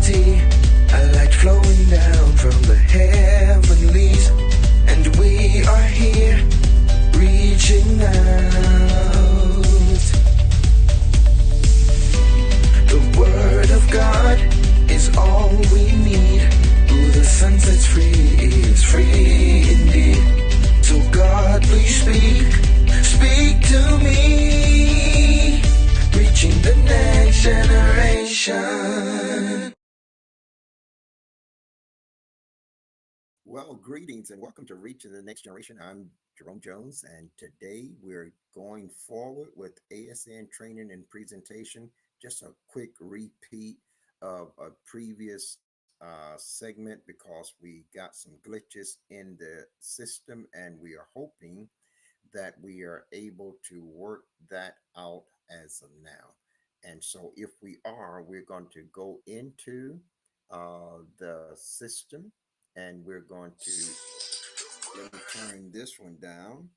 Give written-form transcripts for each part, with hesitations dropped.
reality, a light flowing down from the heavenlies, and we are here reaching out. The word of God is all we need. Who the sun sets free is free indeed. So God, please speak to me, reaching the next generation. Well, greetings and welcome to Reaching the Next Generation. I'm Jerome Jones, and today we're going forward with ASN training and presentation. Just a quick repeat of a previous segment because we got some glitches in the system, and we are hoping that we are able to work that out as of now. And so, if we are, we're going to go into the system and we're going to let me turn this one down,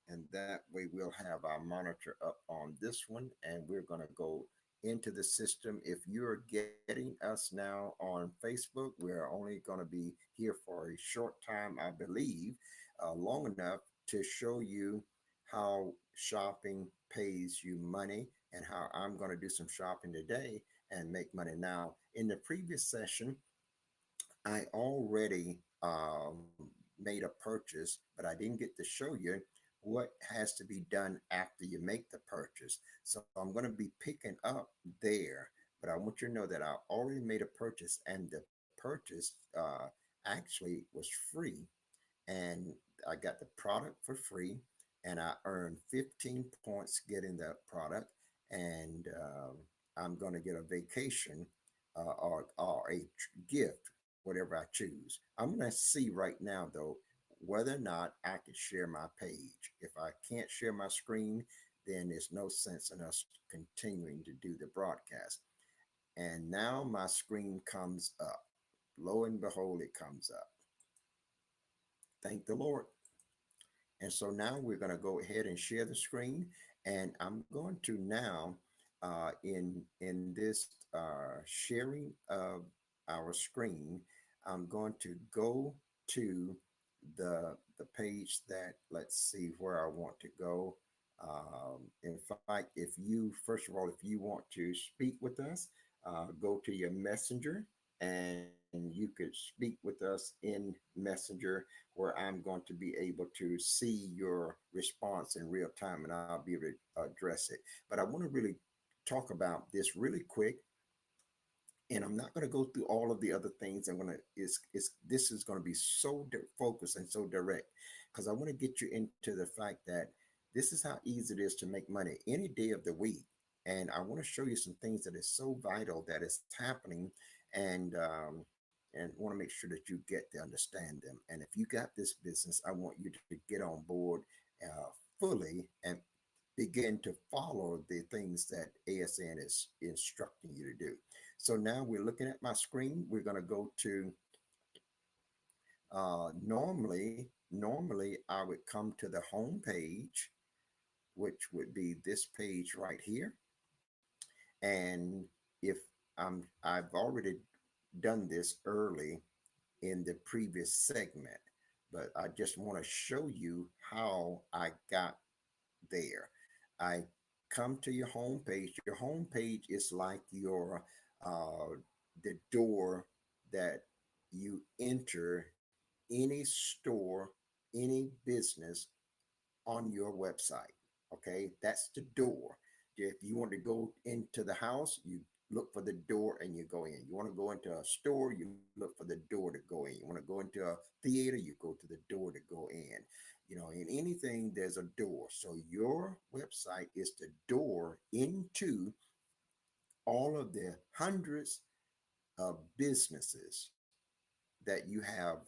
and that way we'll have our monitor up on this one, and we're going to go into the system. If you're getting us now on Facebook, we're only going to be here for a short time, I believe, long enough to show you how shopping pays you money and how I'm going to do some shopping today and make money. Now, in the previous session, I already made a purchase, but I didn't get to show you what has to be done after you make the purchase. So I'm going to be picking up there, but I want you to know that I already made a purchase, and the purchase actually was free, and I got the product for free, and I earned 15 points getting the product, and I'm going to get a vacation or a gift, whatever I choose. I'm going to see right now, though, whether or not I can share my page. If I can't share my screen, then there's no sense in us continuing to do the broadcast. And now my screen comes up. Lo and behold, it comes up. Thank the Lord. And so now we're going to go ahead and share the screen. And I'm going to now, in this sharing of our screen, I'm going to go to the page that, let's see where I want to go. In fact, if you, first of all, if you want to speak with us, go to your messenger, and you could speak with us in messenger, where I'm going to be able to see your response in real time, and I'll be able to address it. But I want to really talk about this really quick, and I'm not going to go through all of the other things. I'm going to is this is going to be so focused and so direct, because I want to get you into the fact that this is how easy it is to make money any day of the week. And I want to show you some things that is so vital that is happening, and want to make sure that you get to understand them. And if you got this business, I want you to get on board fully and begin to follow the things that ASN is instructing you to do. So now we're looking at my screen. We're going to go to normally I would come to the home page, which would be this page right here. And if I've already done this early in the previous segment, but I just want to show you how I got there. I come to your home page. Your home page is like your the door that you enter any store, any business on your website. Okay, that's the door. If you want to go into the house, you look for the door and you go in. You want to go into a store, you look for the door to go in. You want to go into a theater, you go to the door to go in. In anything, there's a door. So your website is the door into all of the hundreds of businesses that you have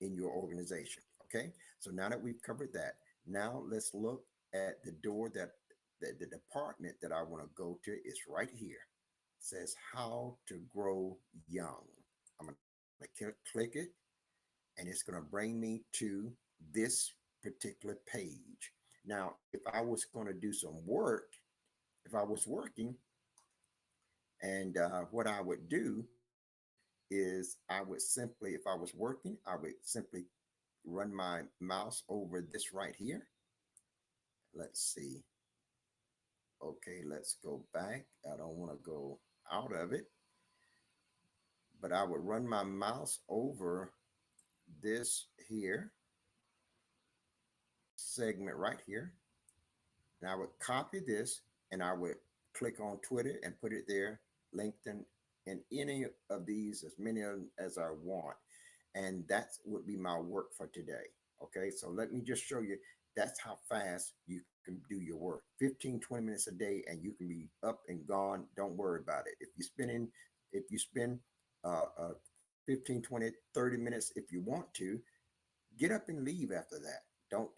in your organization. Okay. So now that we've covered that, now let's look at the door that the department that I want to go to is right here. It says how to grow young. I'm going to click it, and it's going to bring me to this particular page. Now, if I was going to do some work, if I was working, and what I would do is I would simply, if I was working, I would simply run my mouse over this right here. Let's see. Okay, let's go back. I don't want to go out of it, but I would run my mouse over this here segment right here. And I would copy this and I would click on Twitter and put it there, LinkedIn, and any of these, as many of them as I want. And that would be my work for today. Okay, so let me just show you that's how fast you can do your work. 15, 20 minutes a day, and you can be up and gone. Don't worry about it. If you spend 15, 20, 30 minutes, if you want to, get up and leave after that. Don't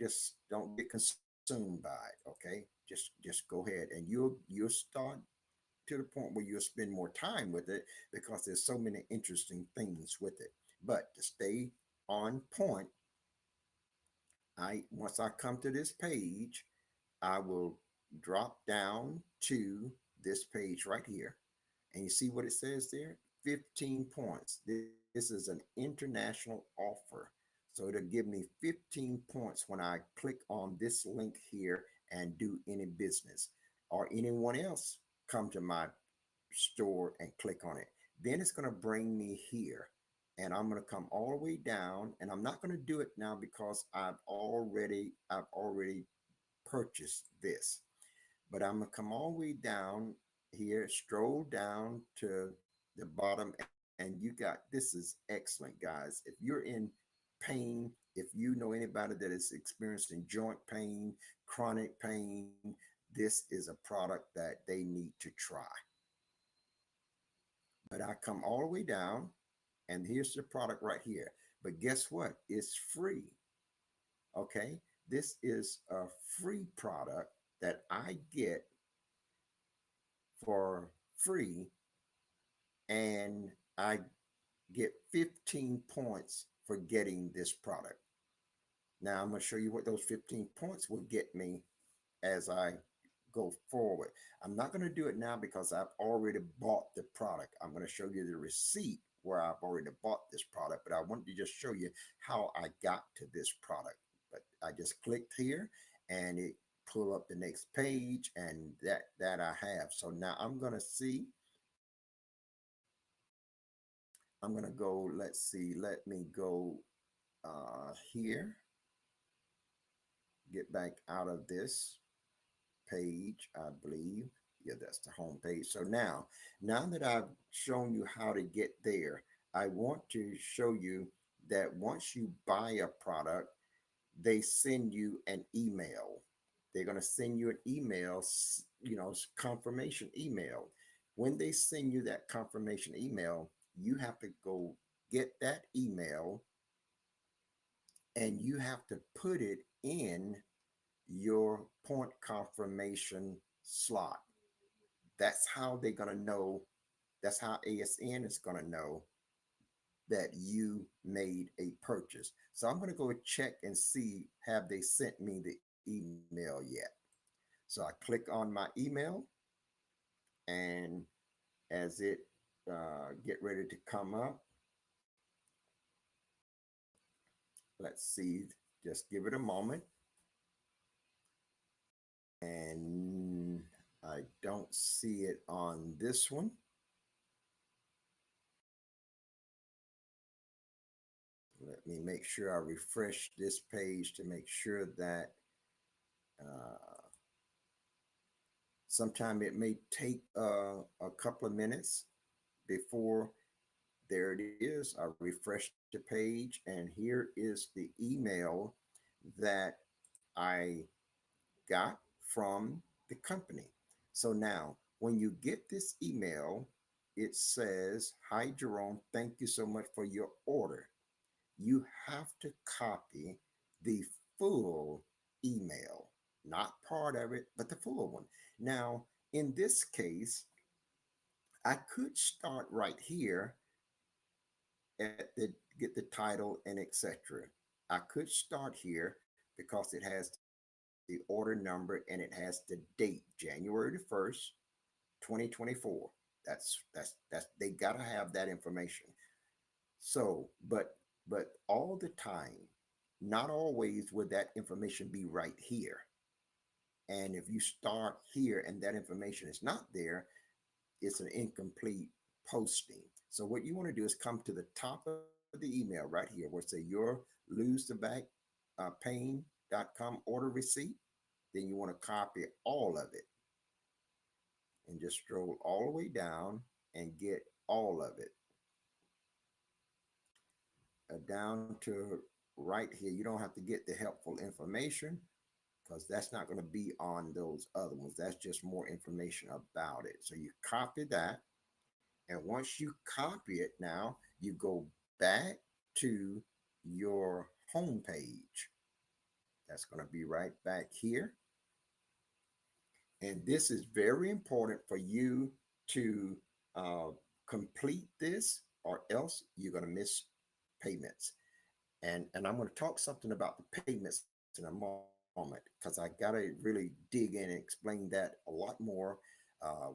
get consumed by it. Okay, just go ahead, and you'll start to the point where you'll spend more time with it because there's so many interesting things with it. But to stay on point, I once I come to this page, I will drop down to this page right here, and you see what it says there? 15 points. This is an international offer. So it'll give me 15 points when I click on this link here and do any business, or anyone else come to my store and click on it. Then it's going to bring me here, and I'm going to come all the way down, and I'm not going to do it now because I've already purchased this, but I'm going to come all the way down here, stroll down to the bottom, and you got, this is excellent, guys. If you're in pain, if you know anybody that is experiencing joint pain, chronic pain, this is a product that they need to try. But I come all the way down, and here's the product right here. But guess what? It's free. Okay. This is a free product that I get for free, and I get 15 points for getting this product. Now I'm going to show you what those 15 points will get me as I go forward. I'm not going to do it now because I've already bought the product. I'm going to show you the receipt where I've already bought this product, but I wanted to just show you how I got to this product. But I just clicked here and it pull up the next page, and that I have. So now I'm going to see, I'm going to go, let's see, let me go here, get back out of this page, I believe. Yeah, that's the home page. So now that I've shown you how to get there, I want to show you that once you buy a product, they send you an email. They're going to send you an email, confirmation email. When they send you that confirmation email, you have to go get that email, and you have to put it in your point confirmation slot. That's how they're going to know. That's how ASN is going to know that you made a purchase. So I'm going to go check and see, have they sent me the email yet? So I click on my email, and as it get ready to come up, let's see, just give it a moment. And I don't see it on this one. Let me make sure I refresh this page to make sure that sometime it may take a couple of minutes before. There it is. I refreshed the page, and here is the email that I got from the company. So now, when you get this email, it says, "Hi, Jerome. Thank you so much for your order." You have to copy the full email, not part of it, but the full one. Now, in this case, I could start right here at the get the title and etc. I could start here because it has the order number and it has the date, January the 1st, 2024. That's they gotta have that information. So, but all the time, not always would that information be right here. And if you start here and that information is not there, it's an incomplete posting. So what you want to do is come to the top of the email right here where it say your lose the back pain.com order receipt. Then you want to copy all of it and just scroll all the way down and get all of it down to right here. You don't have to get the helpful information because that's not going to be on those other ones. That's just more information about it. So you copy that. And once you copy it now, you go back to your home page. That's going to be right back here. And this is very important for you to uh, complete this, or else you're going to miss payments. And I'm going to talk something about the payments in a moment because I got to really dig in and explain that a lot more.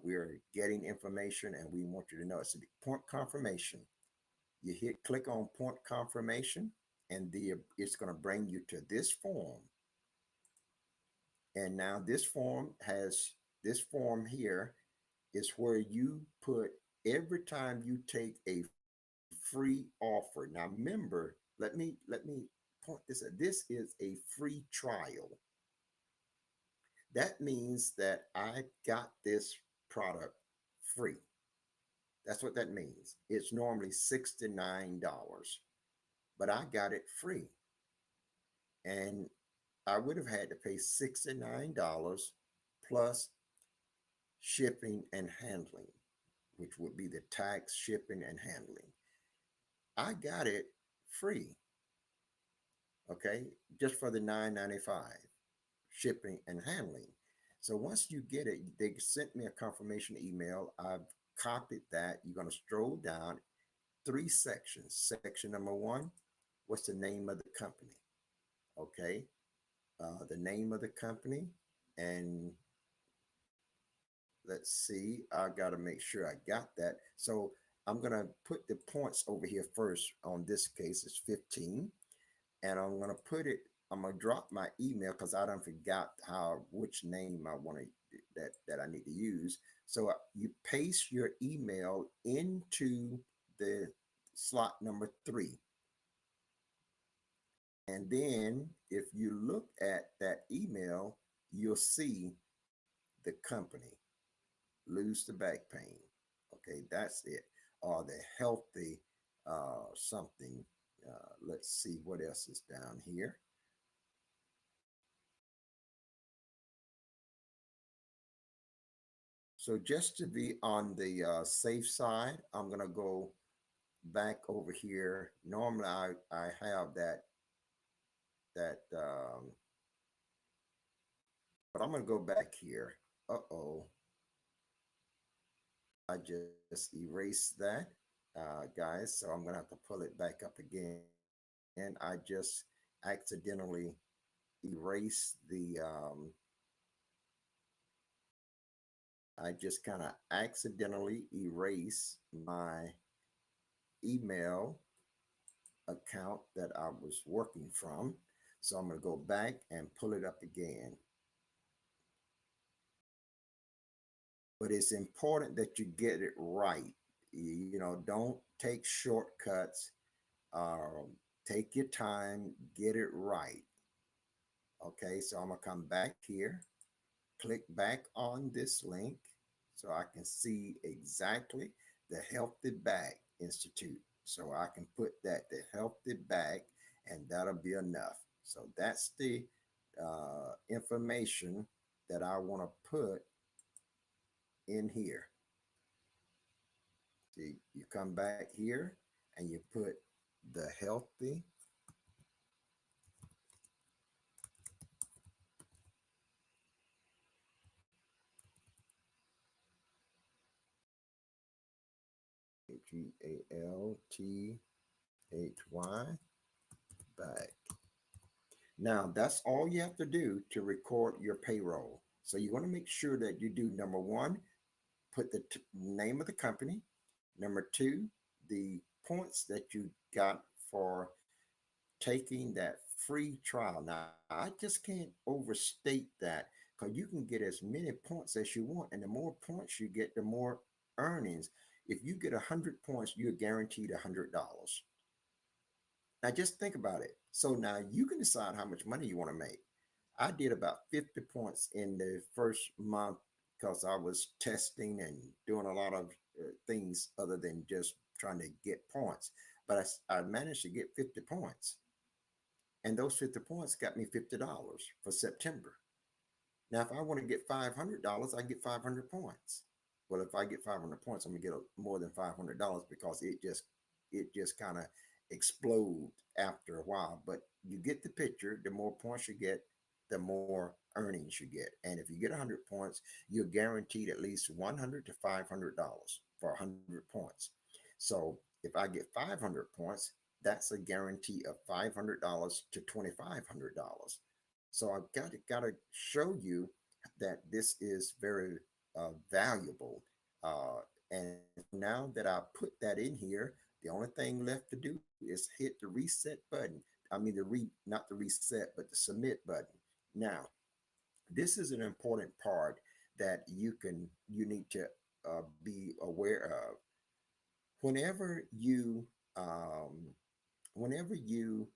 We're getting information and we want you to know it's a point confirmation. You hit click on point confirmation and it's going to bring you to this form. And now this form here is where you put every time you take a free offer. Now remember, let me point this out. This is a free trial. That means that I got this product free. That's what that means. It's normally $69, but I got it free. And I would have had to pay $69 plus shipping and handling, which would be the tax, shipping, and handling. I got it free, okay, just for the $9.95 shipping and handling. So once you get it, they sent me a confirmation email. I've copied that. You're going to scroll down three sections. Section number one, what's the name of the company? Okay, the name of the company. And let's see, I got to make sure I got that. So I'm going to put the points over here first. On this case, it's 15. And I'm going to put it, I'm going to drop my email because I don't forgot which name I want to, that I need to use. So you paste your email into the slot number 3. And then if you look at that email, you'll see the company, Lose the Back Pain. Okay, that's it. Or the healthy something. Let's see what else is down here. So just to be on the safe side, I'm gonna go back over here. Normally I have that, but I'm gonna go back here. Uh-oh, I just erased that, guys. So I'm gonna have to pull it back up again. And I just accidentally erased I just kind of accidentally erased my email account that I was working from. So I'm going to go back and pull it up again. But it's important that you get it right. You know, don't take shortcuts. Take your time, get it right. Okay, so I'm going to come back here, click back on this link so I can see exactly the Healthy Back Institute. So I can put that, the Healthy Back, and that'll be enough. So that's the information that I want to put in here. See, you come back here and you put the Healthy Galthy back. Now that's all you have to do to record your payroll. So you want to make sure that you do number one, put the name of the company. Number two, the points that you got for taking that free trial. Now, I just can't overstate that because you can get as many points as you want, and the more points you get, the more earnings. If you get 100 points, you're guaranteed $100. Now, just think about it. So now you can decide how much money you want to make. I did about 50 points in the first month because I was testing and doing a lot of things other than just trying to get points. But I managed to get 50 points. And those 50 points got me $50 for September. Now, if I want to get $500, I get 500 points. Well, if I get 500 points, I'm gonna get more than $500 because it just kind of explode after a while. But you get the picture. The more points you get, the more earnings you get. And if you get 100 points, you're guaranteed at least $100 to $500 for 100 points. So if I get 500 points, that's a guarantee of $500 to $2,500. So I've got to show you that this is very valuable. And now that I put that in here, the only thing left to do is hit the reset button. I mean, not the reset, but the submit button. Now, this is an important part that you need to be aware of. Whenever you um, whenever you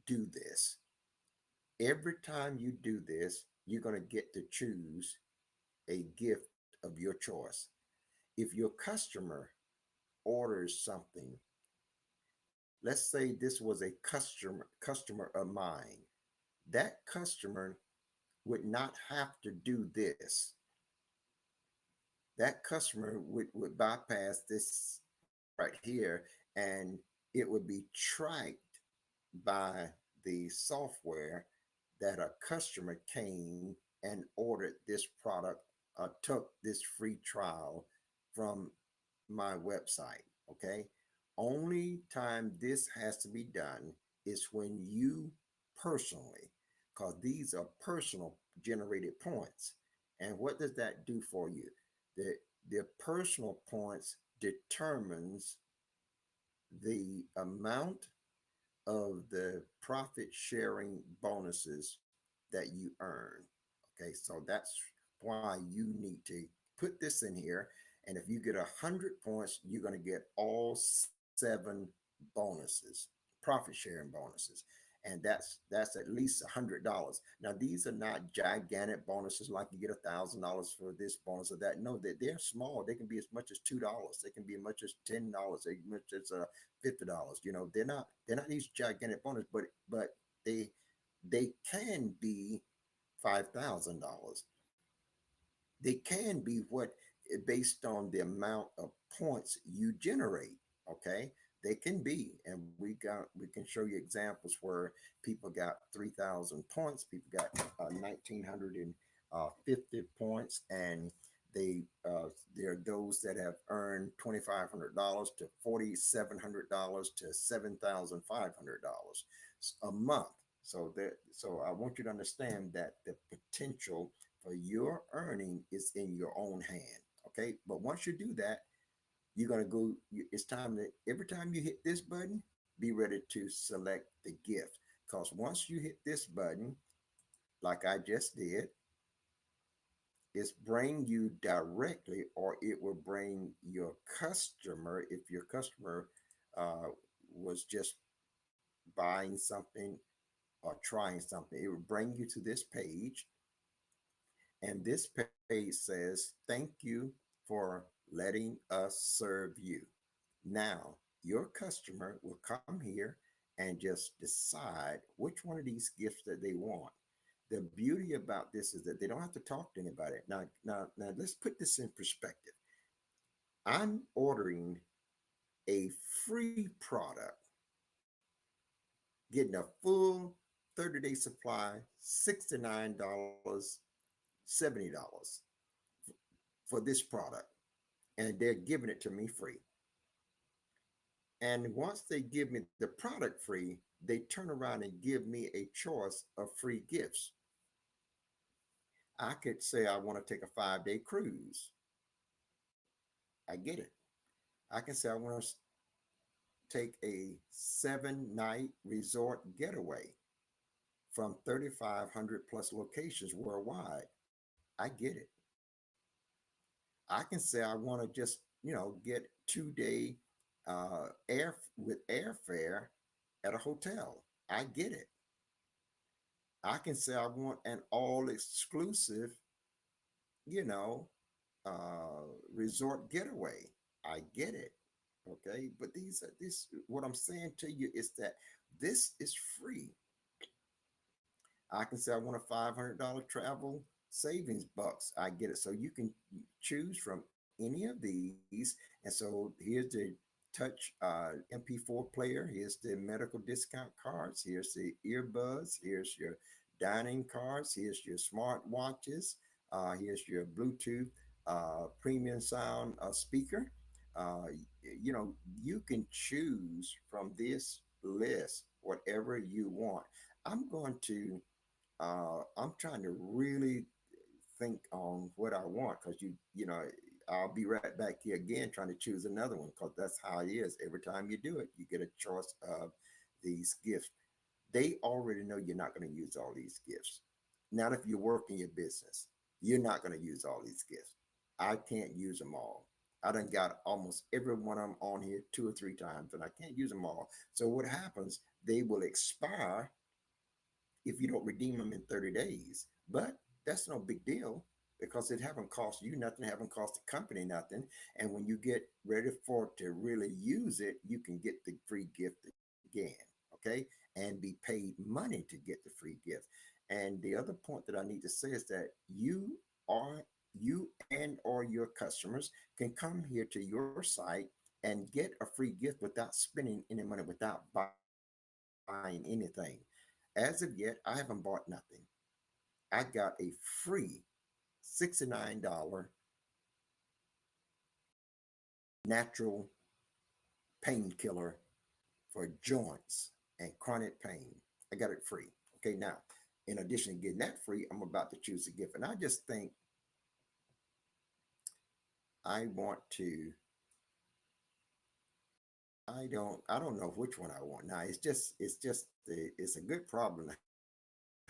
do this, every time you do this, you're going to get to choose a gift of your choice. If your customer orders something, let's say this was a customer of mine, that customer would not have to do this. That customer would bypass this right here, and it would be tracked by the software that a customer came and ordered this product, took this free trial from my website. Okay. Only time this has to be done is when you personally, because these are personal generated points. And what does that do for you? The, the personal points determines the amount of the profit sharing bonuses that you earn. Okay, so that's why you need to put this in here. And if you get 100 points, you're going to get all seven bonuses, profit sharing bonuses. And that's at least $100. Now these are not gigantic bonuses like you get $1,000 for this bonus or that. No, they're small. They can be as much as $2. They can be as much as $10. As much as $50. You know, they're not these gigantic bonus, but they they can be $5,000. They can be what based on the amount of points you generate. Okay, they can be, and we can show you examples where people got 3,000 points, people got 1,950 points, and they there are those that have earned $2,500 to $4,700 to $7,500 a month. So I want you to understand that the potential for your earning is in your own hand. Okay. But once you do that, you're going to go, it's time that every time you hit this button, be ready to select the gift. Because once you hit this button, like I just did, it's bring you directly, or it will bring your customer, if your customer uh, was just buying something or trying something, it will bring you to this page. And this page says, thank you for letting us serve you. Now, your customer will come here and just decide which one of these gifts that they want. The beauty about this is that they don't have to talk to anybody. Now, let's put this in perspective. I'm ordering a free product, getting a full 30-day supply, $69, $70 for this product, and they're giving it to me free. And once they give me the product free, they turn around and give me a choice of free gifts. I could say I want to take a 5-day cruise. I get it. I can say I want to take a 7 night resort getaway from 3,500 plus locations worldwide. I get it. I can say I want to just, get 2 day air with airfare at a hotel. I get it. I can say I want an all exclusive, you know, resort getaway. I get it. Okay. But what I'm saying to you is that this is free. I can say I want a $500 travel savings bucks. I get it. So you can choose from any of these. And so here's the touch MP4 player. Here's the medical discount cards. Here's the earbuds. Here's your dining cards. Here's your smart watches. Here's your Bluetooth premium sound speaker. Uh, you can choose from this list whatever you want. I'm trying to really think on what I want because I'll be right back here again trying to choose another one because that's how it is. Every time you do it, you get a choice of these gifts. They already know you're not going to use all these gifts. Not if you work in your business, you're not going to use all these gifts. I can't use them all. I done got almost every one of them on here 2 or 3 times, and I can't use them all. So what happens? They will expire if you don't redeem them in 30 days. But that's no big deal because it haven't cost you nothing, haven't cost the company nothing. And when you get ready for it to really use it, you can get the free gift again, okay? And be paid money to get the free gift. And the other point that I need to say is that are you and or your customers can come here to your site and get a free gift without spending any money, without buying anything. As of yet, I haven't bought nothing. I got a free $69 natural painkiller for joints and chronic pain. I got it free. Okay, now, in addition to getting that free, I'm about to choose a gift. And I just think I want to, I don't know which one I want. Now it's a good problem to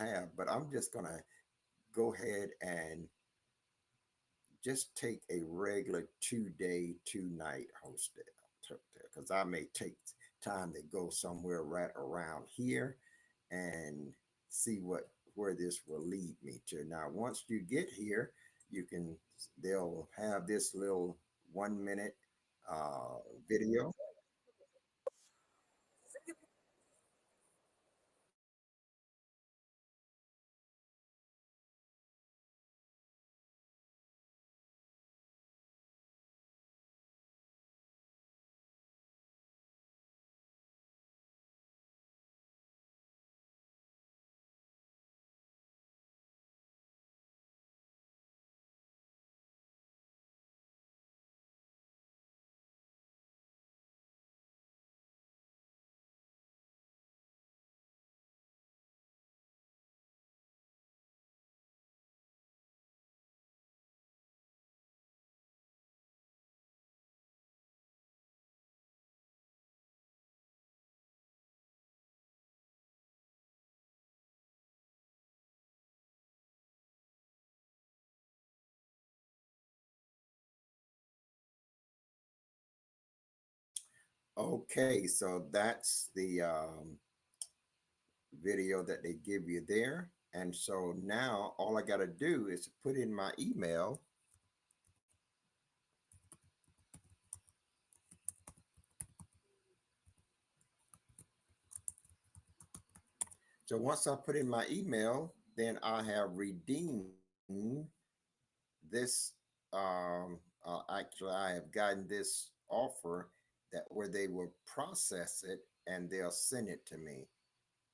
have, but I'm just gonna go ahead and just take a regular 2 day, 2 night hostel because I may take time to go somewhere right around here and see where this will lead me to. Now, once you get here, you can they'll have this little 1 minute video. Okay, so that's the video that they give you there. And so now all I got to do is put in my email. So once I put in my email, then I have redeemed this. Actually, I have gotten this offer that where they will process it and they'll send it to me.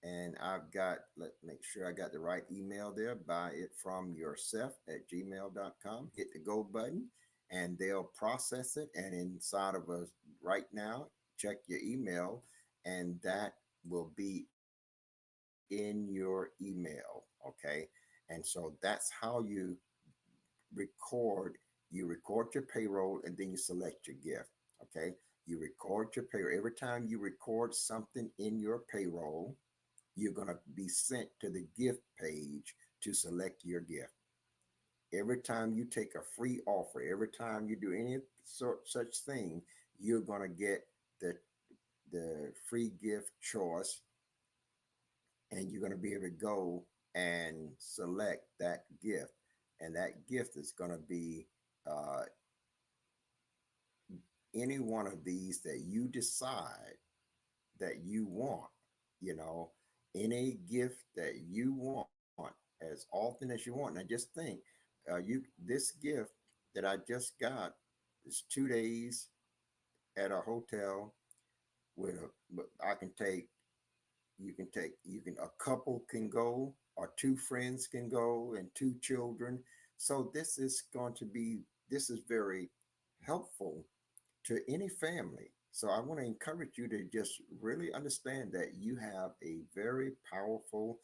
And I've got, let make sure I got the right email there. Buy it from yourself at gmail.com. Hit the go button and they'll process it. And inside of us right now, check your email and that will be in your email. Okay. And so that's how you record. You record your payroll and then you select your gift. Okay. You record your payroll. Every time you record something in your payroll, you're going to be sent to the gift page to select your gift. Every time you take a free offer, every time you do any such thing, you're going to get the free gift choice, and you're going to be able to go and select that gift. And that gift is going to be uh, any one of these that you decide that you want, you know, any gift that you want as often as you want. Now just think, you this gift that I just got is 2 days at a hotel with I can take, you can, a couple can go, or two friends can go, and two children. So this is going to be, this is very helpful to any family. So I want to encourage you to just really understand that you have a very powerful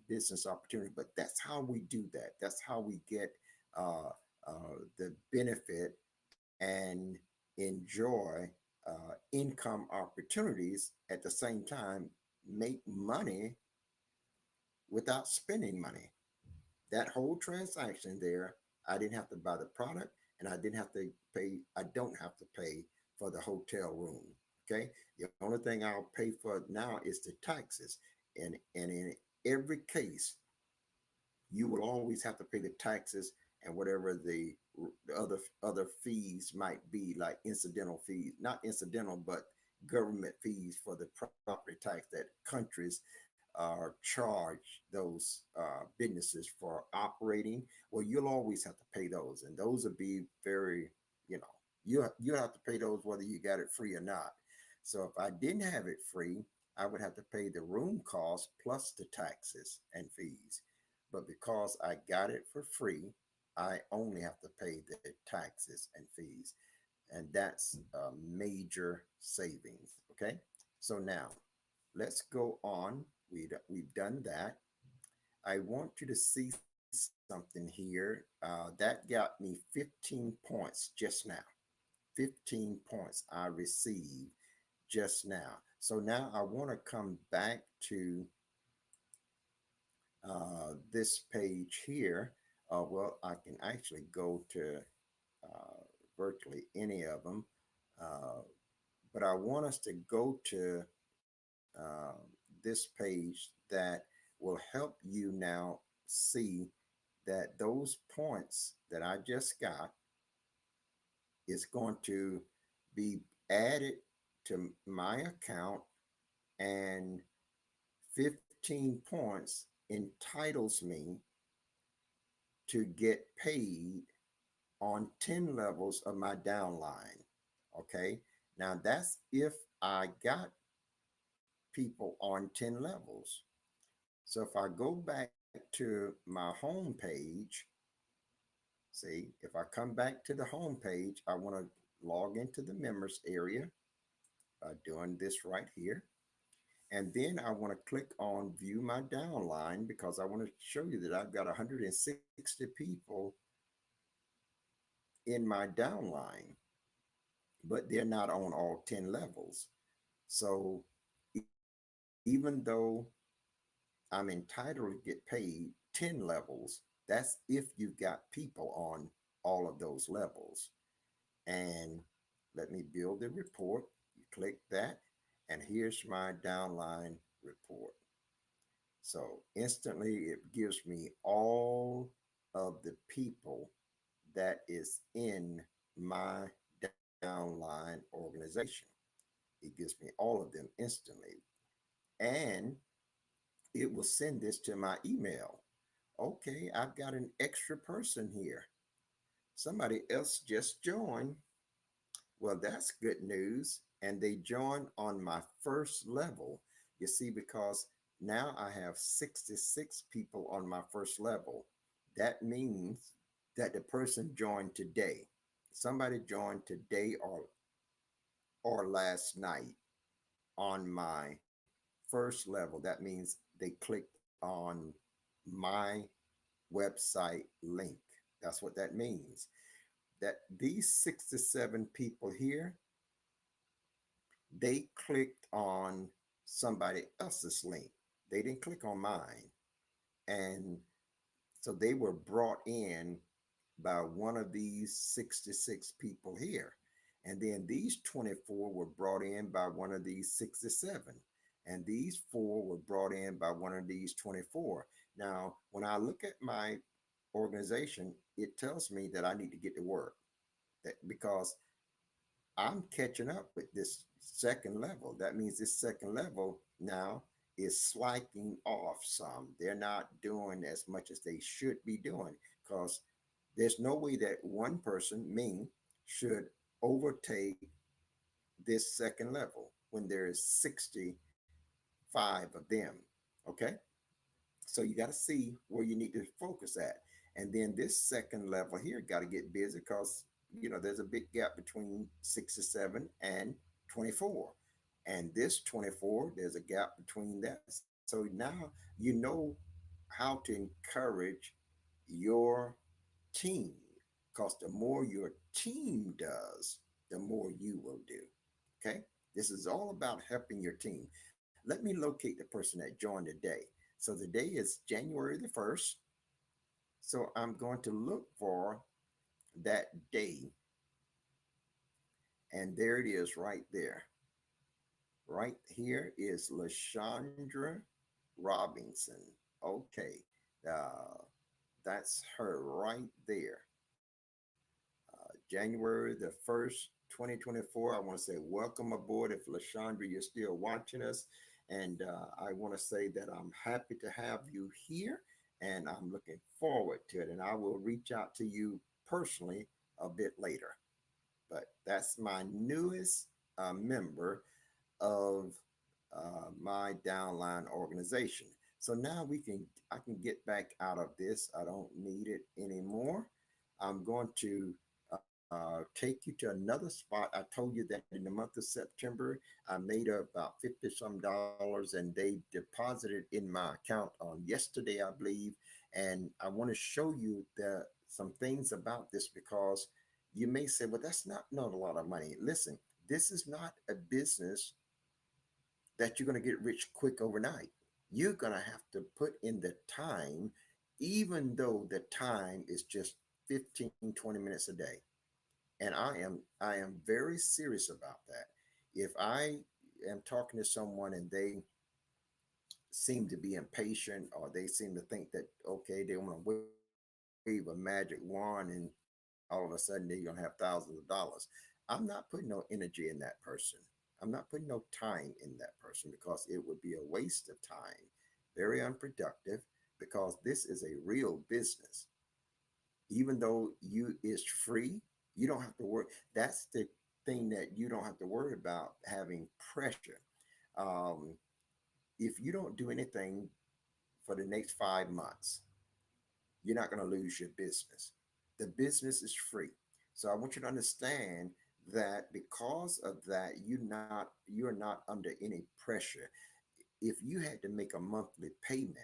business opportunity. But that's how we do that. That's how we get uh, the benefit and enjoy income opportunities at the same time, make money without spending money. That whole transaction there, I didn't have to buy the product, and I didn't have to pay, I don't have to pay for the hotel room. Okay. The only thing I'll pay for now is the taxes. And in every case, you will always have to pay the taxes and whatever the other fees might be, like incidental fees, not incidental, but government fees for the property tax that countries charge those businesses for operating. Well, you'll always have to pay those, and those will be very, you know, you have to pay those whether you got it free or not. So if I didn't have it free, I would have to pay the room cost plus the taxes and fees. But because I got it for free, I only have to pay the taxes and fees. And that's a major savings. Okay. So now let's go on. We've done that. I want you to see something here. That got me 15 points just now. 15 points I received just now. So now I want to come back to this page here. Well, I can actually go to virtually any of them, uh, but I want us to go to this page that will help you now see that those points that I just got is going to be added to my account, and 15 points entitles me to get paid on 10 levels of my downline. Okay. Now that's if I got people on 10 levels. So if I go back to my home page, see, if I come back to the home page, I want to log into the members area by doing this right here. And then I want to click on view my downline, because I want to show you that I've got 160 people in my downline, but they're not on all 10 levels. So even though I'm entitled to get paid 10 levels, that's if you've got people on all of those levels. And let me build the report. You click that, and here's my downline report. So instantly it gives me all of the people that is in my downline organization. It gives me all of them instantly. And it will send this to my email. Okay, I've got an extra person here. Somebody else just joined. Well, that's good news. And they joined on my first level. You see, because now I have 66 people on my first level. That means that the person joined today. Somebody joined today or last night on my first level. That means they clicked on my website link. That's what that means. That these 67 people here, They clicked on somebody else's link. They didn't click on mine. And so they were brought in by one of these 66 people here. And then these 24 were brought in by one of these 67. And these four were brought in by one of these 24. Now, when I look at my organization, it tells me that I need to get to work that because I'm catching up with this second level. That means this second level now is slacking off some. They're not doing as much as they should be doing because there's no way that one person, me, should overtake this second level when there is 65 of them. Okay. So you got to see where you need to focus at. And then this second level here got to get busy because, there's a big gap between 67 and 24. And this 24, there's a gap between that. So now you know how to encourage your team because the more your team does, the more you will do. Okay. This is all about helping your team. Let me locate the person that joined today. So the day is January the 1st. So I'm going to look for that day. And there it is right there. Right here is LaShondra Robinson. Okay. Uh, that's her right there. January the 1st, 2024. I want to say welcome aboard. If LaShondra, you're still watching us. And I want to say that I'm happy to have you here and I'm looking forward to it. And I will reach out to you personally a bit later. But that's my newest member of my downline organization. So now I can get back out of this. I don't need it anymore. I'm going to take you to another spot. I told you that in the month of September, I made about 50 some dollars and they deposited in my account on yesterday, I believe. And I want to show you some things about this because you may say, well, that's not a lot of money. Listen, this is not a business that you're going to get rich quick overnight. You're going to have to put in the time, even though the time is just 15, 20 minutes a day. And I am very serious about that. If I am talking to someone and they seem to be impatient or they seem to think that okay, they want to wave a magic wand and all of a sudden they're going to have thousands of dollars, I'm not putting no energy in that person. I'm not putting no time in that person because it would be a waste of time, very unproductive, because this is a real business. Even though you is free, you don't have to worry. That's the thing that you don't have to worry about having pressure. Um, if you don't do anything for the next 5 months, you're not going to lose your business. The business is free. So I want you to understand that because of that, you're not under any pressure. If you had to make a monthly payment,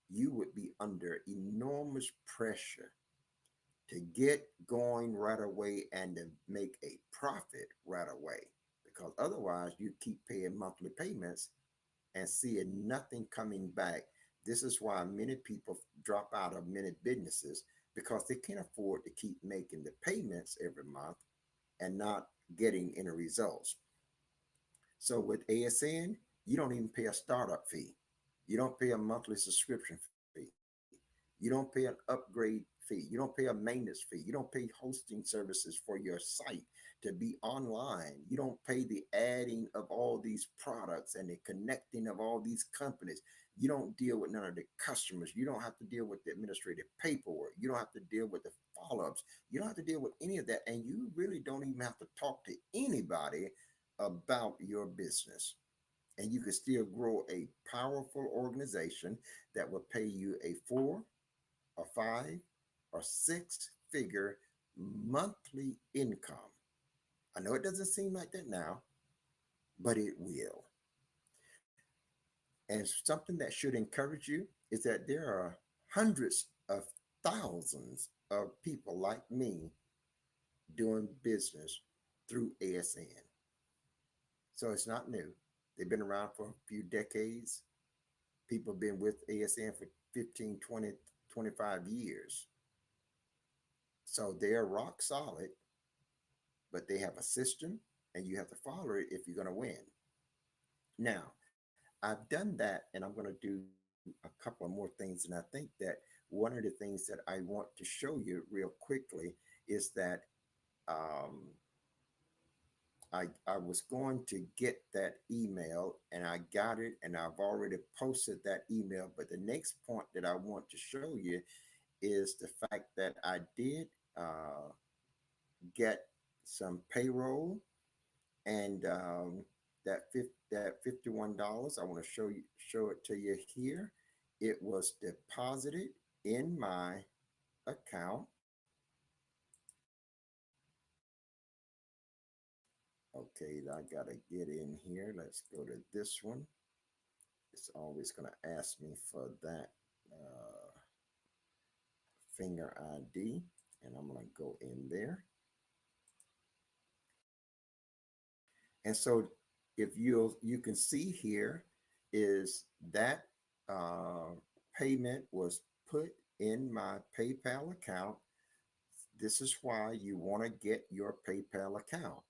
you would be under enormous pressure to get going right away and to make a profit right away. Because otherwise, you keep paying monthly payments and seeing nothing coming back. This is why many people drop out of many businesses because they can't afford to keep making the payments every month and not getting any results. So with ASN, you don't even pay a startup fee. You don't pay a monthly subscription fee. You don't pay an upgrade fee. You don't pay a maintenance fee. You don't pay hosting services for your site to be online. You don't pay the adding of all these products and the connecting of all these companies. You don't deal with none of the customers. You don't have to deal with the administrative paperwork. You don't have to deal with the follow ups. You don't have to deal with any of that. And you really don't even have to talk to anybody about your business. And you can still grow a powerful organization that will pay you a 4 or 5 or 6 figure monthly income. I know it doesn't seem like that now, but it will. And something that should encourage you is that there are hundreds of thousands of people like me doing business through ASN. So it's not new. They've been around for a few decades. People have been with ASN for 15, 20, 25 years. So they're rock solid, but they have a system and you have to follow it if you're going to win. Now, I've done that and I'm going to do a couple of more things. And I think that one of the things that I want to show you real quickly is that um, I was going to get that email and I got it and I've already posted that email. But the next point that I want to show you is the fact that I did uh, get some payroll and that $51. I want to show it to you here. It was deposited in my account. Okay, I gotta get in here. Let's go to this one. It's always gonna ask me for that finger ID, and I'm gonna go in there. And so if you can see here is that uh, payment was put in my PayPal account. This is why you want to get your PayPal account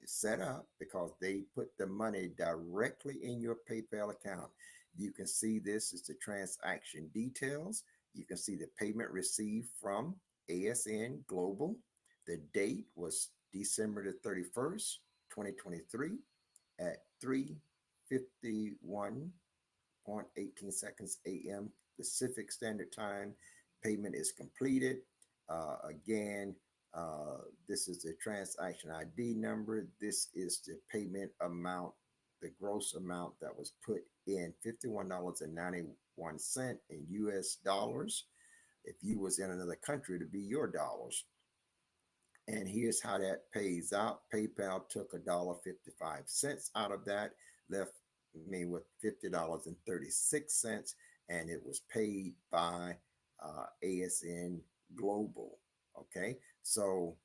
set up because they put the money directly in your PayPal account. You can see this is the transaction details. You can see the payment received from ASN Global. The date was December the 31st, 2023 at 3:51.18 seconds a.m. Pacific Standard Time. Payment is completed. Again, this is the transaction ID number. This is the payment amount, the gross amount that was put in $51.91 in US dollars. If you was in another country, it'd be your dollars. And here's how that pays out. PayPal took $1.55 out of that, left me with $50.36, and it was paid by ASN Global. Okay, so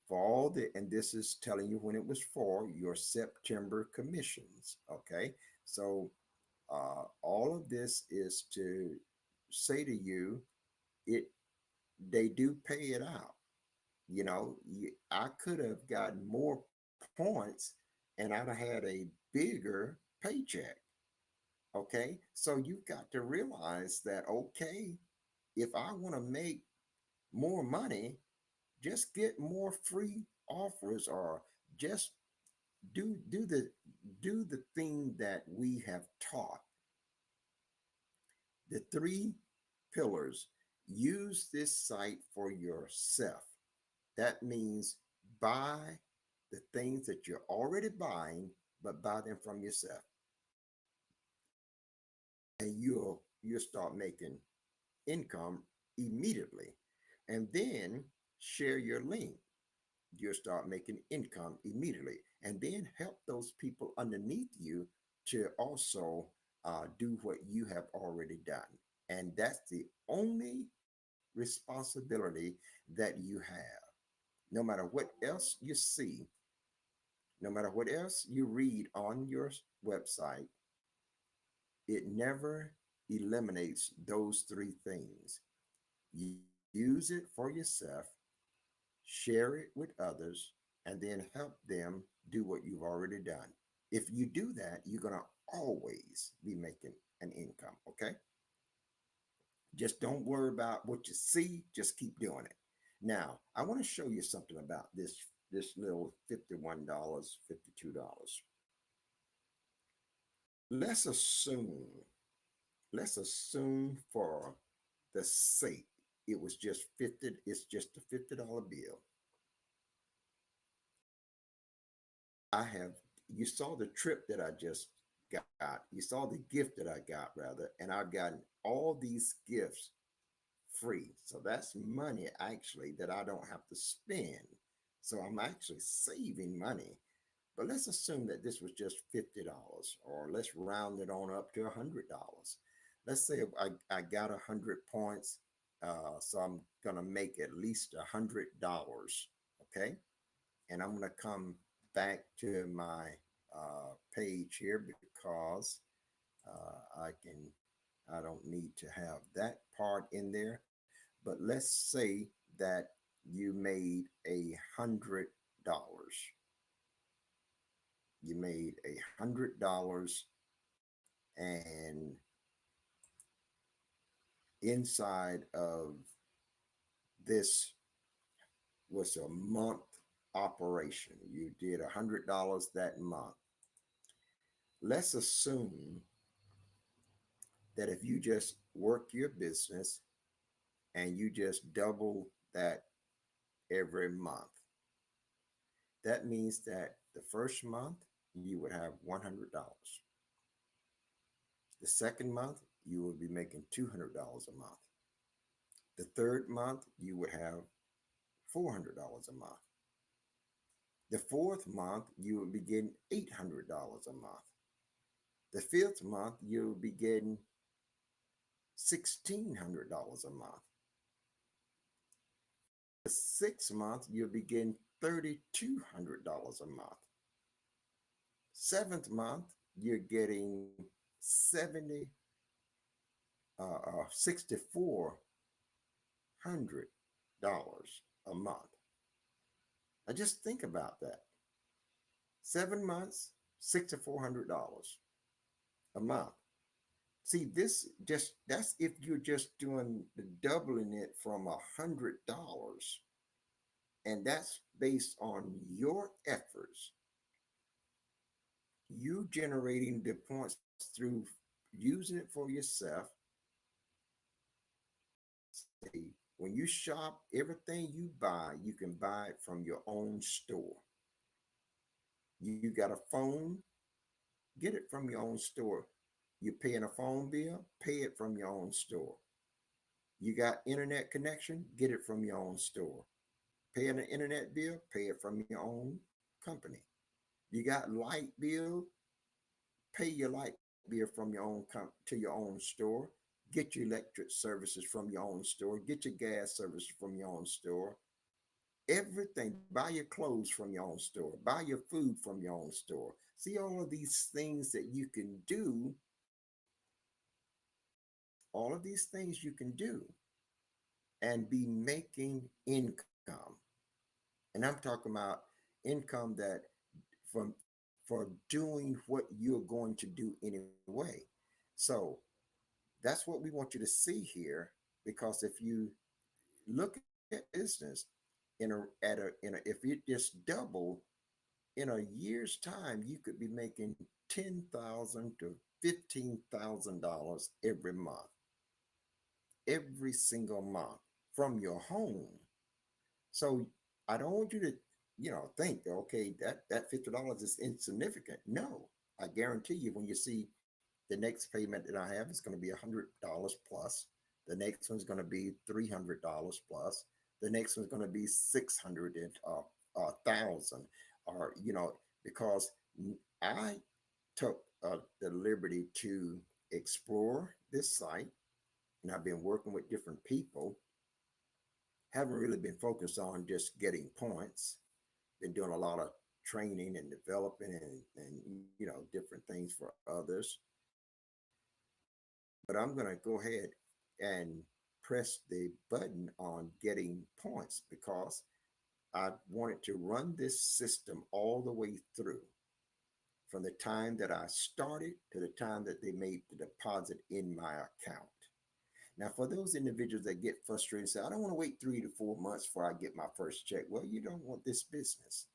for all the, and this is telling you when it was for your September commissions. Okay, so all of this is to say to you, it they do pay it out. You know, I could have gotten more points and I'd have had a bigger paycheck. Okay. So you've got to realize that, okay, if I want to make more money, just get more free offers or just do the thing that we have taught. The three pillars. Use this site for yourself. That means buy the things that you're already buying, but buy them from yourself. And you'll start making income immediately. And then share your link. You'll start making income immediately. And then help those people underneath you to also do what you have already done. And that's the only responsibility that you have. No matter what else you see, no matter what else you read on your website, it never eliminates those three things. Use it for yourself, share it with others, and then help them do what you've already done. If you do that, you're going to always be making an income. Okay. Just don't worry about what you see, just keep doing it. Now, I want to show you something about this little $51, $52. Let's assume, let's assume for the sake it was just 50, it's just a $50 bill. I have, you saw the trip that I just got, you saw the gift that I got rather, and I've gotten all these gifts free. So that's money actually that I don't have to spend. So I'm actually saving money. But let's assume that this was just $50, or let's round it on up to $100. Let's say I got 100 points. So I'm going to make at least $100. Okay. And I'm going to come back to my page here because I don't need to have that part in there. But let's say that you made $100. You made $100, and inside of this was a month operation. You did $100 that month. Let's assume that if you just work your business and you just double that every month, that means that the first month you would have $100. The second month you would be making $200 a month. The third month you would have $400 a month. The fourth month you would be getting $800 a month. The fifth month you'll be getting $1,600 a month. The sixth month you'll be getting $3,200 a month. Seventh month you're getting $6,400 a month. Now just think about that. 7 months, $6,400 a month. See, this just that's if you're just doing the doubling it from $100, and that's based on your efforts. You generating the points through using it for yourself. See, when you shop, everything you buy, you can buy it from your own store. You got a phone, get it from your own store. You're paying a phone bill, pay it from your own store. You got internet connection, get it from your own store. Paying an internet bill, pay it from your own company. You got light bill, pay your light bill from your own to your own store. Get your electric services from your own store. Get your gas services from your own store. Everything, buy your clothes from your own store. Buy your food from your own store. See all of these things that you can do. All of these things you can do and be making income. And I'm talking about income that from for doing what you're going to do anyway. So that's what we want you to see here, because if you look at business if you just double in a year's time, you could be making $10,000 to $15,000 every month, every single month from your home. So I don't want you to, think, okay, that $50 is insignificant. No, I guarantee you, when you see the next payment that I have is going to be $100 plus. The next one's going to be $300 plus. The next one's going to be 600 and 1,000, or because I took the liberty to explore this site, and I've been working with different people. Haven't really been focused on just getting points. Been doing a lot of training and developing and different things for others. But I'm going to go ahead and press the button on getting points, because I wanted to run this system all the way through, from the time that I started to the time that they made the deposit in my account. Now, for those individuals that get frustrated and say, I don't want to wait 3 to 4 months before I get my first check. Well, you don't want this business.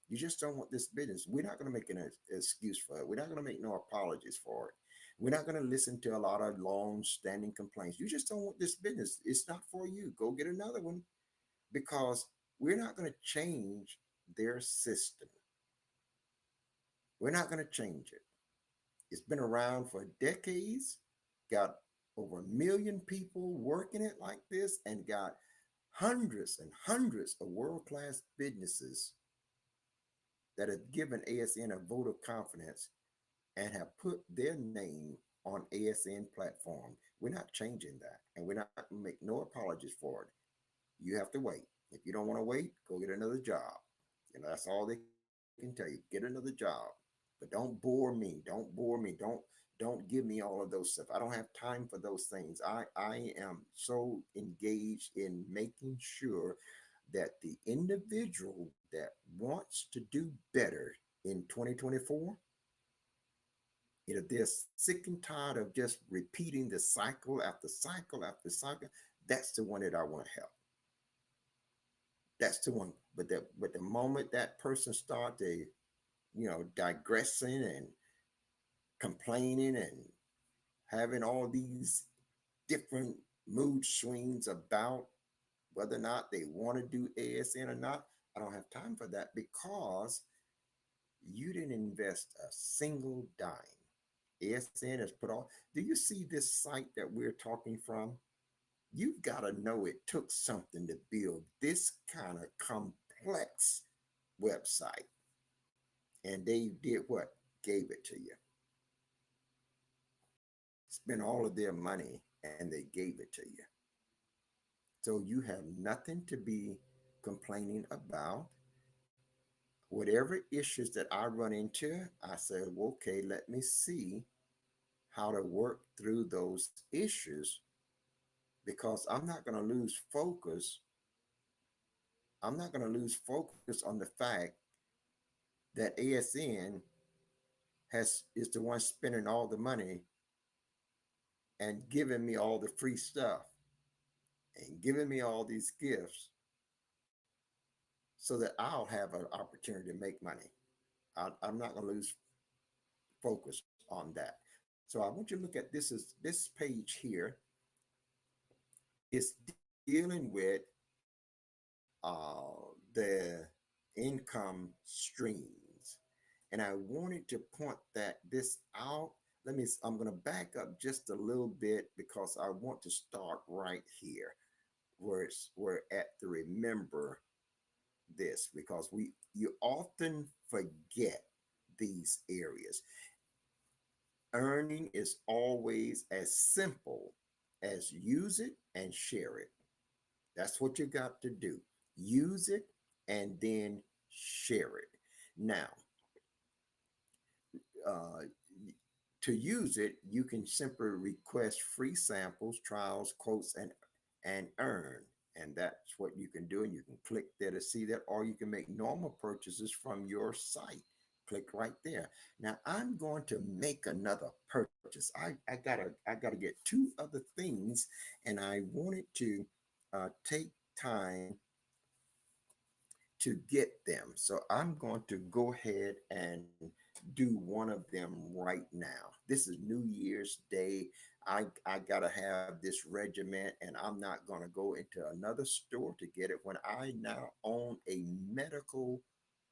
You just don't want this business. We're not going to make an excuse for it. We're not going to make no apologies for it. We're not going to listen to a lot of long-standing complaints. You just don't want this business. It's not for you. Go get another one, because we're not going to change their system. We're not going to change it. It's been around for decades, got over 1 million people working it like this, and got hundreds and hundreds of world-class businesses that have given ASN a vote of confidence and have put their name on ASN platform. We're not changing that, and we're not going to make no apologies for it. You have to wait. If you don't want to wait, go get another job. That's all they can tell you. Get another job. but don't bore me. Don't bore me. Don't give me all of those stuff. I don't have time for those things. I am so engaged in making sure that the individual that wants to do better in 2024, if they're sick and tired of just repeating the cycle after cycle after cycle, that's the one that I want to help. That's the one. But the moment that person start to, digressing and complaining and having all these different mood swings about whether or not they want to do ASN or not, I don't have time for that because you didn't invest a single dime. ASN has put all. Do you see this site that we're talking from? You've got to know it took something to build this kind of complex website. And they did what? Gave it to you. Spent all of their money and they gave it to you. So you have nothing to be complaining about. Whatever issues that I run into, I said, well, okay, let me see how to work through those issues because I'm not going to lose focus. I'm not going to lose focus on the fact that ASN is the one spending all the money and giving me all the free stuff and giving me all these gifts so that I'll have an opportunity to make money. I'm not going to lose focus on that. So I want you to look at this page here is dealing with the income streams. And I wanted to point this out. I'm going to back up just a little bit because I want to start right here where we're at the remember this because you often forget these areas. Earning is always as simple as use it and share it. That's what you got to do. Use it and then share it. Now, uh, to use it, you can simply request free samples, trials, quotes, and earn. And that's what you can do. And you can click there to see that, or you can make normal purchases from your site. Click right there. Now I'm going to make another purchase. I gotta get two other things, and I wanted to take time to get them. So I'm going to go ahead and do one of them right now. This is New Year's Day. I gotta have this regiment, and I'm not gonna go into another store to get it when I now own a medical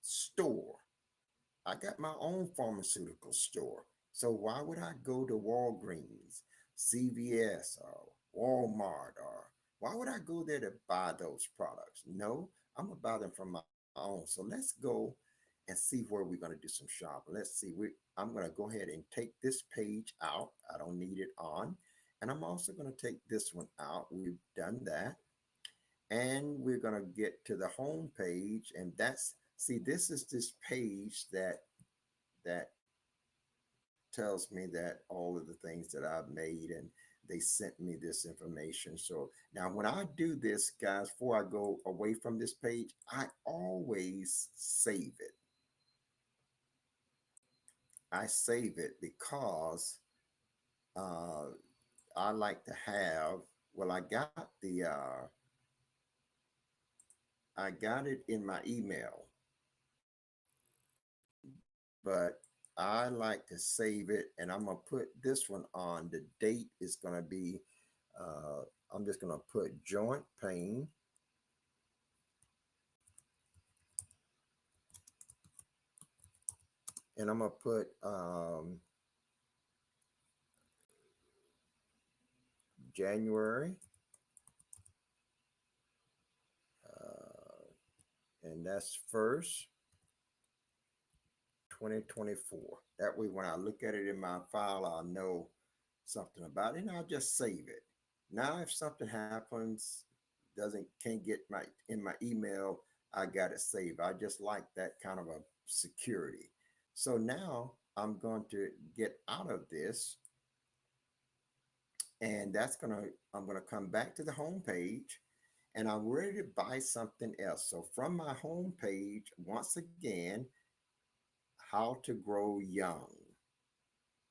store. I got my own pharmaceutical store. So why would I go to Walgreens, CVS, or Walmart, or why would I go there to buy those products? No, I'm gonna buy them from my own. So let's go and see where we're gonna do some shopping. Let's see. I'm gonna go ahead and take this page out. I don't need it on. And I'm also gonna take this one out. We've done that. And we're gonna get to the home page, and this is this page that tells me that all of the things that I've made, and they sent me this information. So now when I do this, guys, before I go away from this page, I always save it. I save it because I like to have, well, I got it in my email, but I like to save it, and I'm gonna put this one on. The date is gonna be, I'm just gonna put joint pain. And I'm gonna put January, and that's 1st, 2024. That way, when I look at it in my file, I'll know something about it, and I'll just save it. Now, if something happens, can't get my email, I got it saved. I just like that kind of a security. So now I'm going to get out of this, and I'm gonna come back to the home page, and I'm ready to buy something else. So from my home page, once again, how to grow young.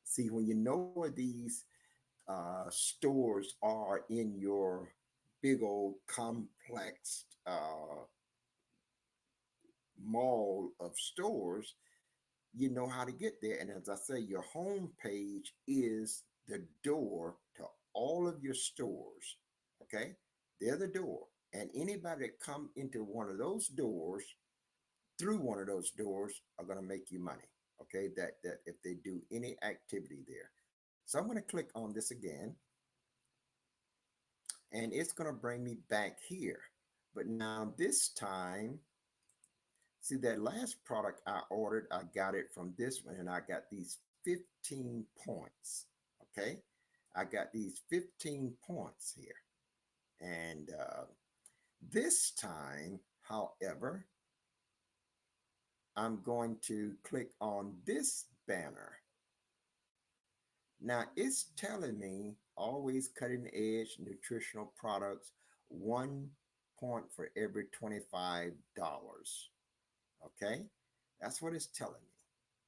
See, when you know where these stores are in your big old complex mall of stores, you know how to get there. And as I say, your home page is the door to all of your stores. Okay, they're the door, and anybody that come into one of those doors through one of those doors are going to make you money. Okay, that if they do any activity there. So I'm going to click on this again, and it's going to bring me back here. But now this time, see that last product I ordered, I got it from this one, and I got these 15 points. Okay, I got these 15 points here. And this time, however, I'm going to click on this banner. Now it's telling me always cutting edge nutritional products, 1 point for every $25. Okay, that's what it's telling me.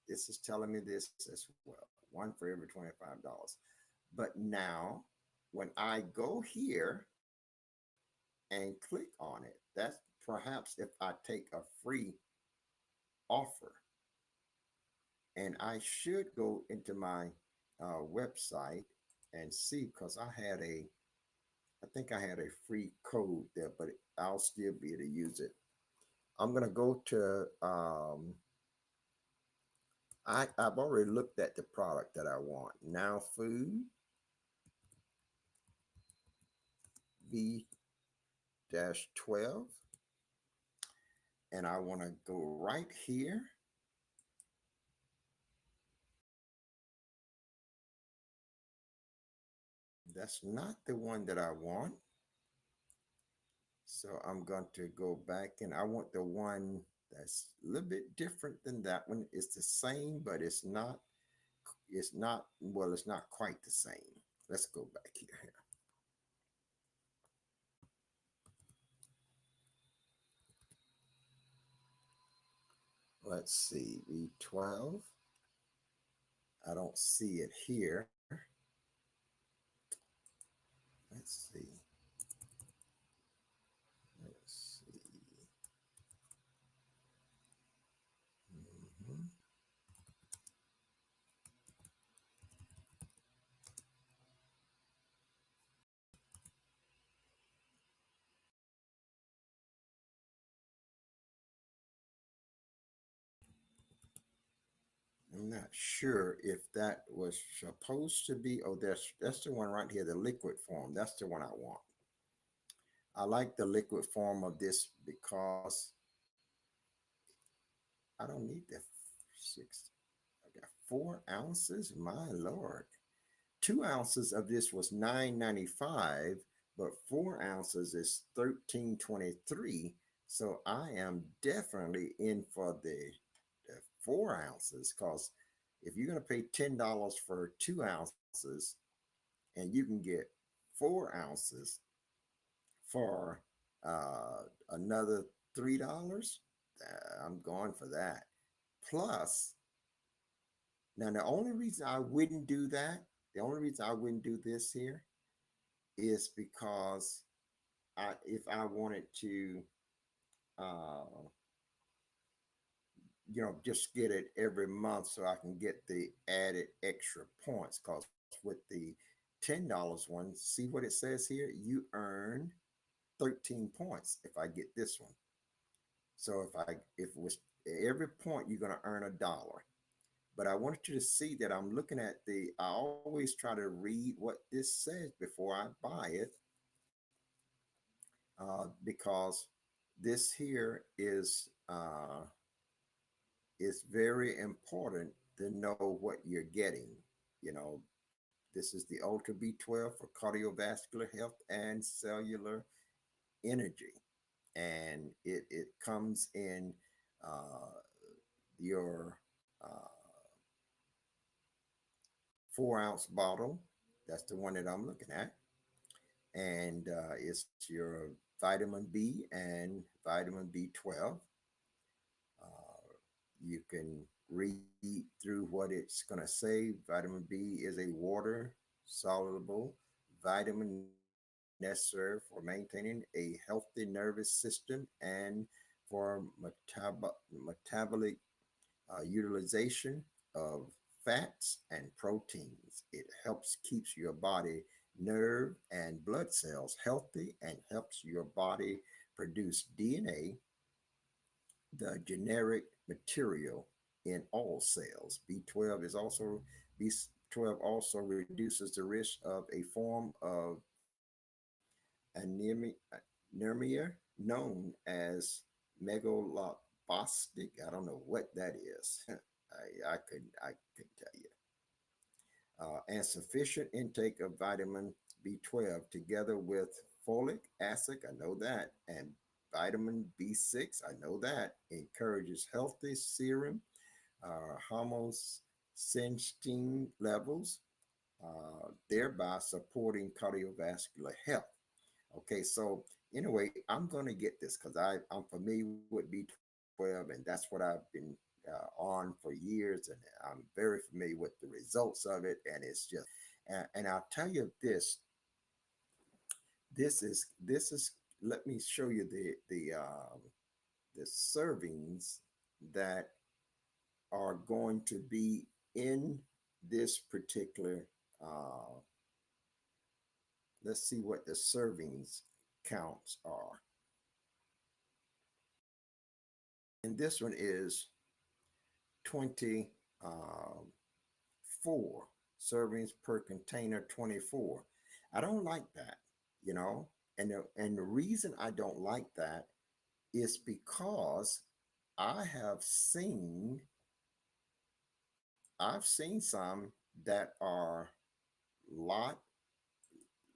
This is telling me this as well, one for every $25. But now, when I go here and click on it, that's perhaps if I take a free offer, and I should go into my website and see because I think I had a free code there, but I'll still be able to use it. I'm gonna go to I've already looked at the product that I want. Now Food V-12, and I want to go right here. That's not the one that I want. So I'm going to go back, and I want the one that's a little bit different than that one. It's the same, but it's not quite the same. Let's go back here. Let's see, V12. I don't see it here. Let's see. Let's see. Mhm. I'm not sure if that was supposed to be. Oh, that's the one right here, the liquid form. That's the one I want. I like the liquid form of this because I don't need the six. I got 4 ounces. My lord, 2 ounces of this was $9.95, but 4 ounces is $13.23. So I am definitely in for the 4 ounces because if you're going to pay $10 for 2 ounces and you can get 4 ounces for another $3, I'm going for that. Plus, now the only reason I wouldn't do that, the only reason I wouldn't do this here is because if I wanted to, uh, just get it every month so I can get the added extra points. Because with the $10 one, see what it says here? You earn 13 points if I get this one. So if it was every point, you're going to earn $1. But I wanted you to see that I'm looking at I always try to read what this says before I buy it, because this here is very important to know what you're getting. You know, this is the Ultra B12 for cardiovascular health and cellular energy. And it comes in your uh, 4-ounce bottle. That's the one that I'm looking at. And it's your vitamin B and vitamin B12. You can read through what it's going to say. Vitamin B is a water soluble vitamin necessary for maintaining a healthy nervous system and for metabolic utilization of fats and proteins. It helps keeps your body nerve and blood cells healthy and helps your body produce DNA, the generic material in all cells. B12 also reduces the risk of a form of anemia, known as megaloblastic. I don't know what that is. I could tell you. And sufficient intake of vitamin B12 together with folic acid, I know that, and vitamin B6, I know that, encourages healthy serum, homocysteine levels, thereby supporting cardiovascular health. Okay, so anyway, I'm going to get this because I'm familiar with B12 and that's what I've been on for years, and I'm very familiar with the results of it. And it's just, and I'll tell you this, this is. Let me show you the servings that are going to be in this particular. Uh, let's see what the servings counts are. And this one is 24 servings per container, 24. I don't like that, you know, and the reason I don't like that is because I have seen I've seen some that are lot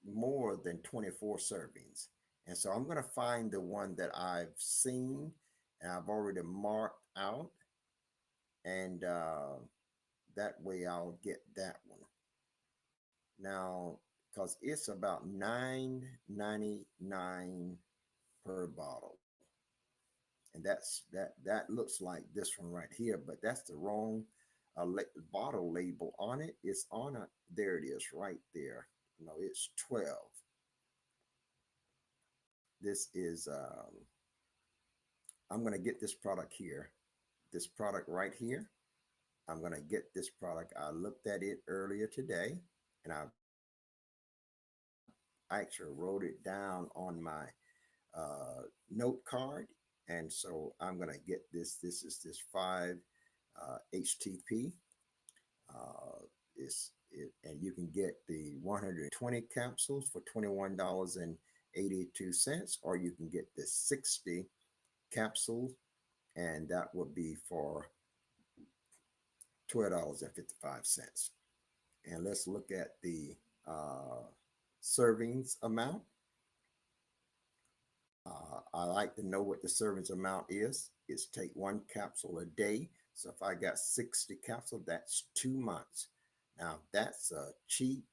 more than 24 servings. And so I'm going to find the one that I've seen and I've already marked out, and that way I'll get that one. Now, because it's about 9.99 per bottle. And that looks like this one right here, but that's the wrong bottle label on it. It's on a, there it is right there. No, it's 12. This is, I'm going to get this product here, this product right here. I'm going to get this product. I looked at it earlier today and I actually wrote it down on my note card. And so I'm going to get this. This is this 5 HTP. And you can get the 120 capsules for $21.82, or you can get the 60 capsules, and that would be for $12.55. And let's look at the servings amount. I like to know what the servings amount is. It's take 1 capsule a day. So if I got 60 capsules, that's 2 months. Now that's a cheap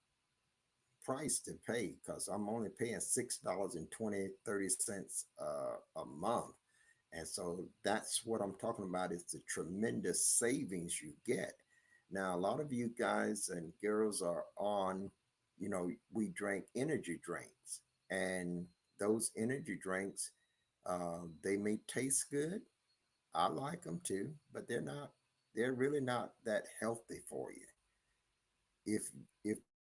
price to pay because I'm only paying $6.20-30 a month. And so that's what I'm talking about, is the tremendous savings you get. Now, a lot of you guys and girls are on, we drink energy drinks, and those energy drinks, they may taste good. I like them too, but they're really not that healthy for you. If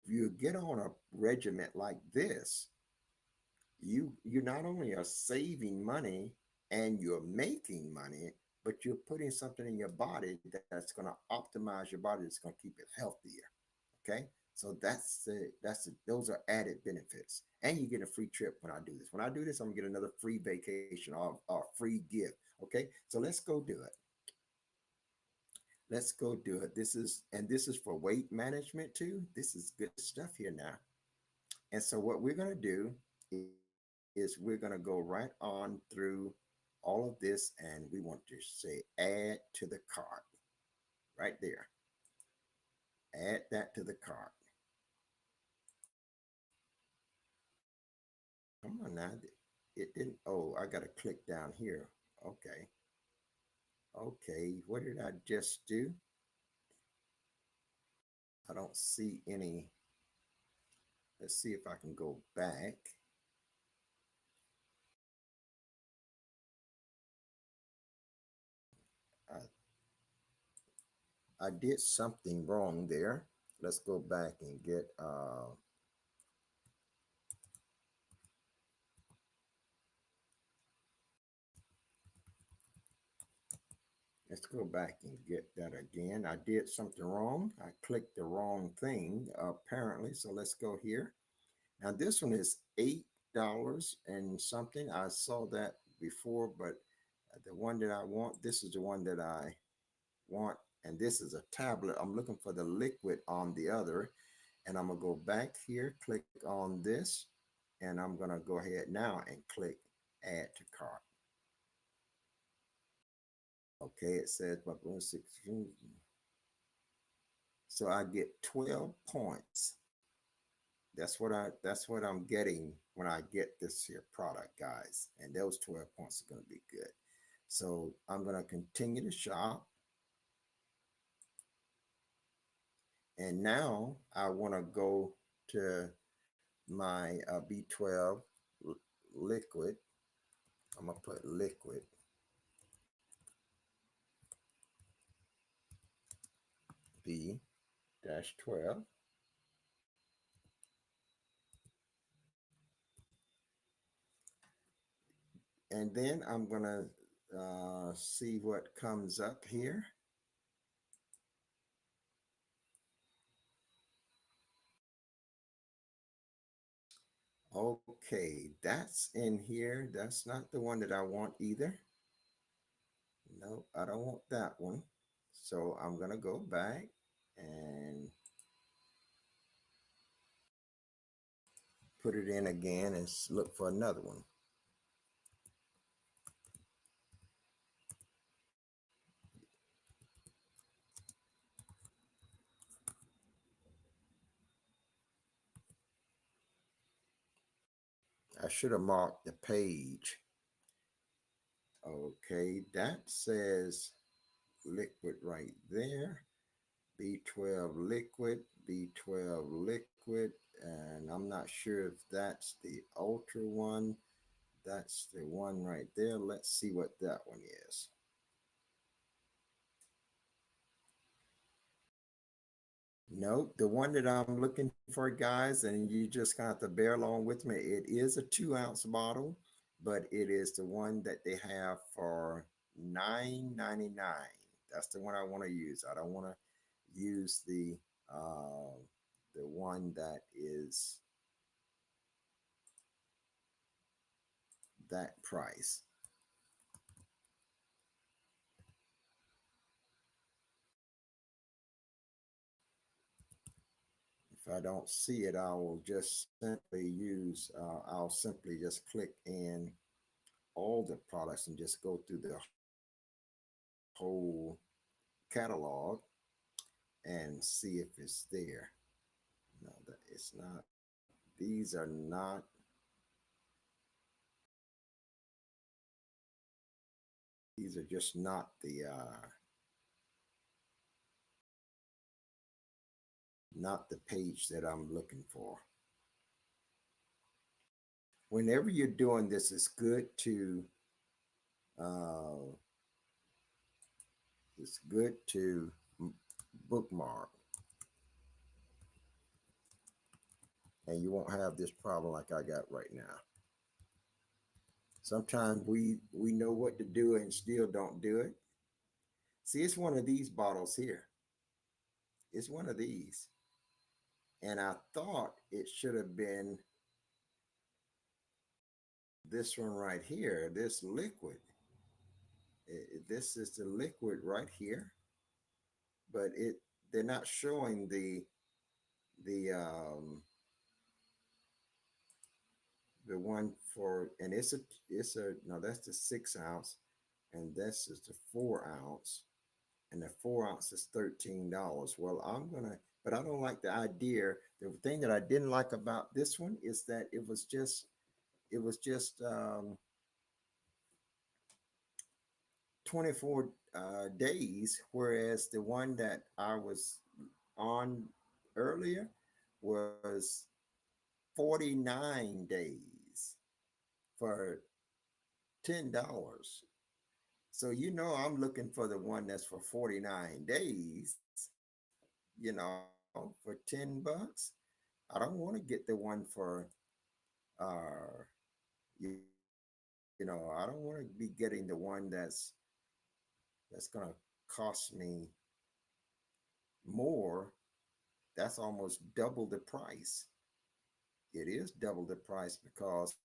you get on a regiment like this, you not only are saving money and you're making money, but you're putting something in your body that's going to optimize your body, that's going to keep it healthier. Okay, so those are added benefits, and you get a free trip when I do this. When I do this, I'm gonna get another free vacation or free gift. Okay, so let's go do it. Let's go do it. This is for weight management too. This is good stuff here now. And so what we're going to do is we're going to go right on through all of this, and we want to say add to the cart, right there. Add that to the cart. Come on now. It didn't. Oh, I got to click down here. Okay. Okay. What did I just do? I don't see any. Let's see if I can go back. I did something wrong there. Let's go back and get let's go back and get that again. I did something wrong. I clicked the wrong thing apparently. So let's go here. Now this one is $8 and something. I saw that before, but the one that I want, this is the one that I want. And this is a tablet. I'm looking for the liquid on the other. And I'm gonna go back here, click on this, and I'm gonna go ahead now and click add to cart. Okay, it says but 16. So I get 12 points. That's what I'm getting when I get this here product, guys. And those 12 points are gonna be good. So I'm gonna continue to shop. And now I want to go to my B12 liquid. I'm gonna put liquid B-12. And then I'm gonna see what comes up here. Okay, that's in here. That's not the one that I want either. No, I don't want that one. So I'm gonna go back and put it in again and look for another one. I should have marked the page. Okay, that says liquid right there. B12 liquid, B12 liquid, and I'm not sure if that's the ultra one. That's the one right there. Let's see what that one is. Nope, the one that I'm looking for, guys, and you just gonna have to bear along with me. It is a 2-ounce bottle, but it is the one that they have for $9.99. That's the one I want to use. I don't want to use the one that is that price. If I don't see it, I will just simply use, I'll simply just click in all the products and just go through the whole catalog and see if it's there. No, that it's not. These are not. These are just not the page that I'm looking for. Whenever you're doing this, it's good to uh, bookmark, and you won't have this problem like I got right now. Sometimes we know what to do and still don't do it. See, it's one of these bottles here. It's one of these. And I thought it should have been this one right here, this liquid. This is the liquid right here, but they're not showing the one for, and it's a no, that's the 6 ounce, and this is the 4 ounce. and the 4 ounce is $13. Well, but I don't like the idea. The thing that I didn't like about this one is that it was just 24 days, whereas the one that I was on earlier was 49 days for $10. So I'm looking for the one that's for 49 days, for $10. I don't want to get the one for uh I don't want to be getting the one that's gonna cost me more. That's almost double the price. It is double the price because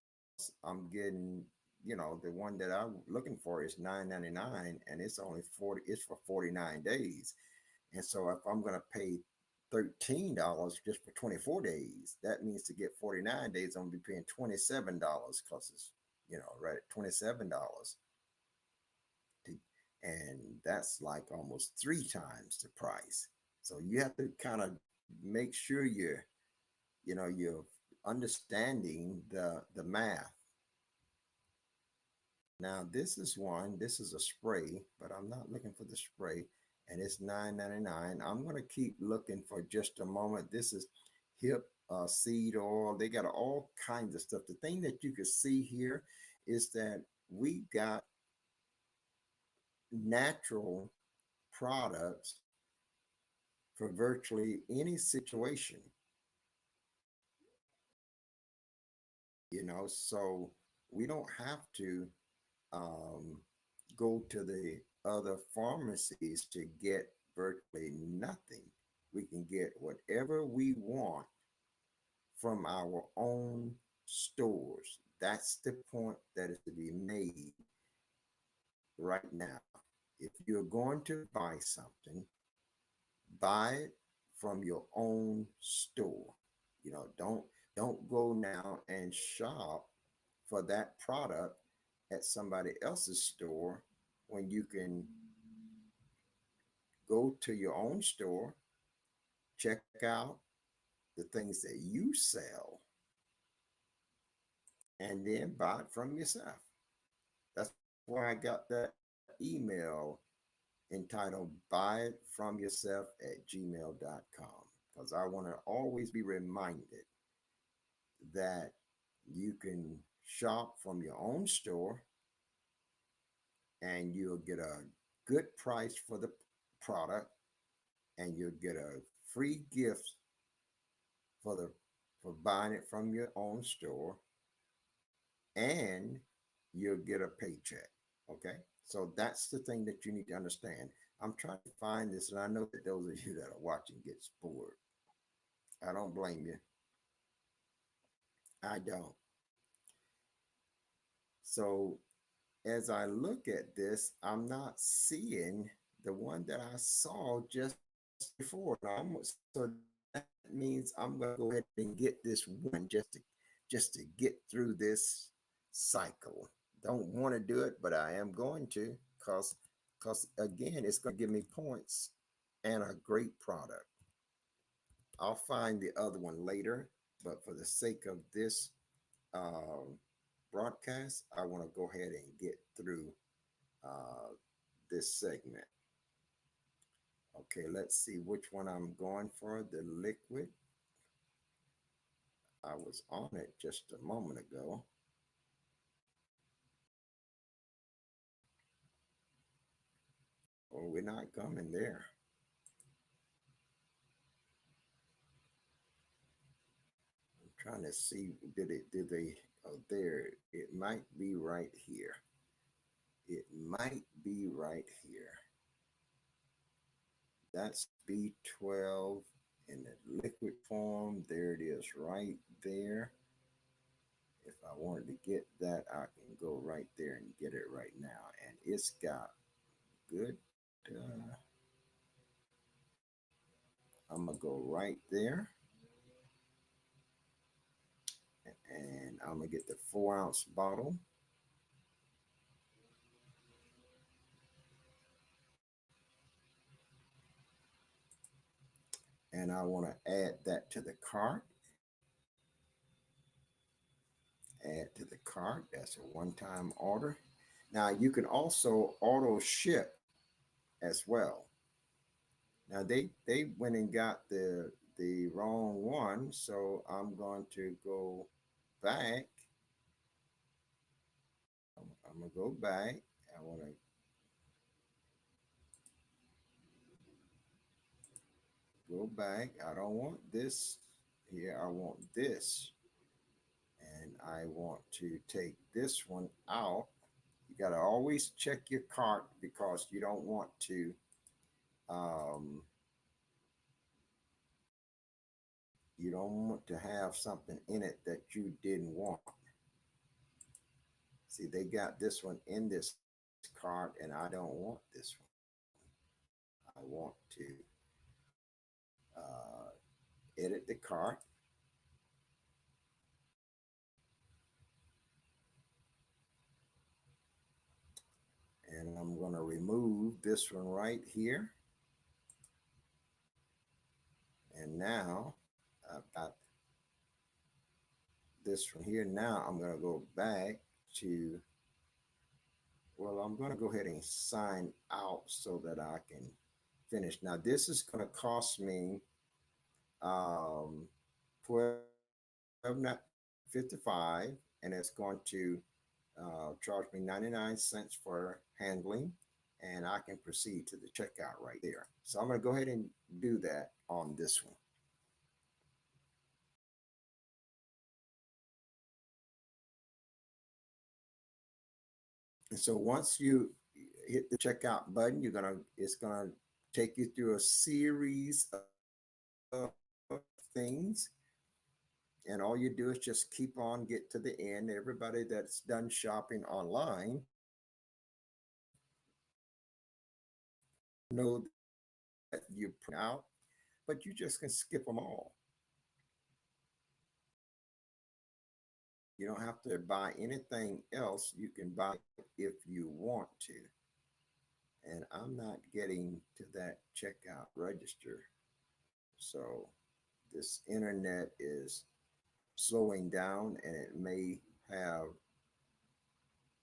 I'm getting, the one that I'm looking for is 9.99, and it's only 40. It's for 49 days, and so if I'm gonna pay $13 just for 24 days, that means to get 49 days, I'm gonna be paying $27 because it's right at $27 to, and that's like almost three times the price. So you have to kind of make sure you're understanding the math. Now this is a spray, but I'm not looking for the spray, and it's 9.99. I'm gonna keep looking for just a moment. This is hip seed oil. They got all kinds of stuff. The thing that you can see here is that we got natural products for virtually any situation, so we don't have to um, go to the other pharmacies to get virtually nothing. We can get whatever we want from our own stores. That's the point that is to be made right now. If you're going to buy something, buy it from your own store. Don't go now and shop for that product at somebody else's store when you can go to your own store, check out the things that you sell, and then buy it from yourself. That's why I got that email entitled Buy It From Yourself at gmail.com, because I want to always be reminded that you can shop from your own store and you'll get a good price for the product, and you'll get a free gift for buying it from your own store, and you'll get a paycheck. Okay, so that's the thing that you need to understand. I'm trying to find this, and I know that those of you that are watching get bored. I don't blame you. I don't. So as I look at this, I'm not seeing the one that I saw just before. So that means I'm gonna go ahead and get this one just to get through this cycle. Don't want to do it, but I am going to, because again, it's going to give me points and a great product. I'll find the other one later, but for the sake of this um, broadcast, I want to go ahead and get through uh, this segment. Okay, let's see which one I'm going for. The liquid. I was on it just a moment ago. Well, we're not coming there. I'm trying to see, did they, oh, there, it might be right here. It might be right here. That's B12 in the liquid form. There it is right there. If I wanted to get that, I can go right there and get it right now. And it's got good. I'm going to go right there. And I'm going to get the 4 ounce bottle. and I want to add that to the cart. Add to the cart. That's a one-time order. Now you can also auto ship as well. Now they went and got the wrong one, so I'm going to go back. I'm gonna go back. I want to go back. I don't want this here. I want this, and I want to take this one out. You got to always check your cart because you don't want to um, you don't want to have something in it that you didn't want. See, they got this one in this cart, and I don't want this one. I want to uh, edit the cart, and I'm going to remove this one right here. And now I've got this from here. Now I'm going to go back to, well, I'm going to go ahead and sign out so that I can finish. Now this is going to cost me 12.55, and it's going to charge me 99 cents for handling, and I can proceed to the checkout right there. So I'm going to go ahead and do that on this one. And so once you hit the checkout button, it's gonna take you through a series of things, and all you do is just keep on get to the end. Everybody that's done shopping online know that you print out, but you just can skip them all. You don't have to buy anything else. You can buy it if you want to. And I'm not getting to that checkout register. So this internet is slowing down, and it may have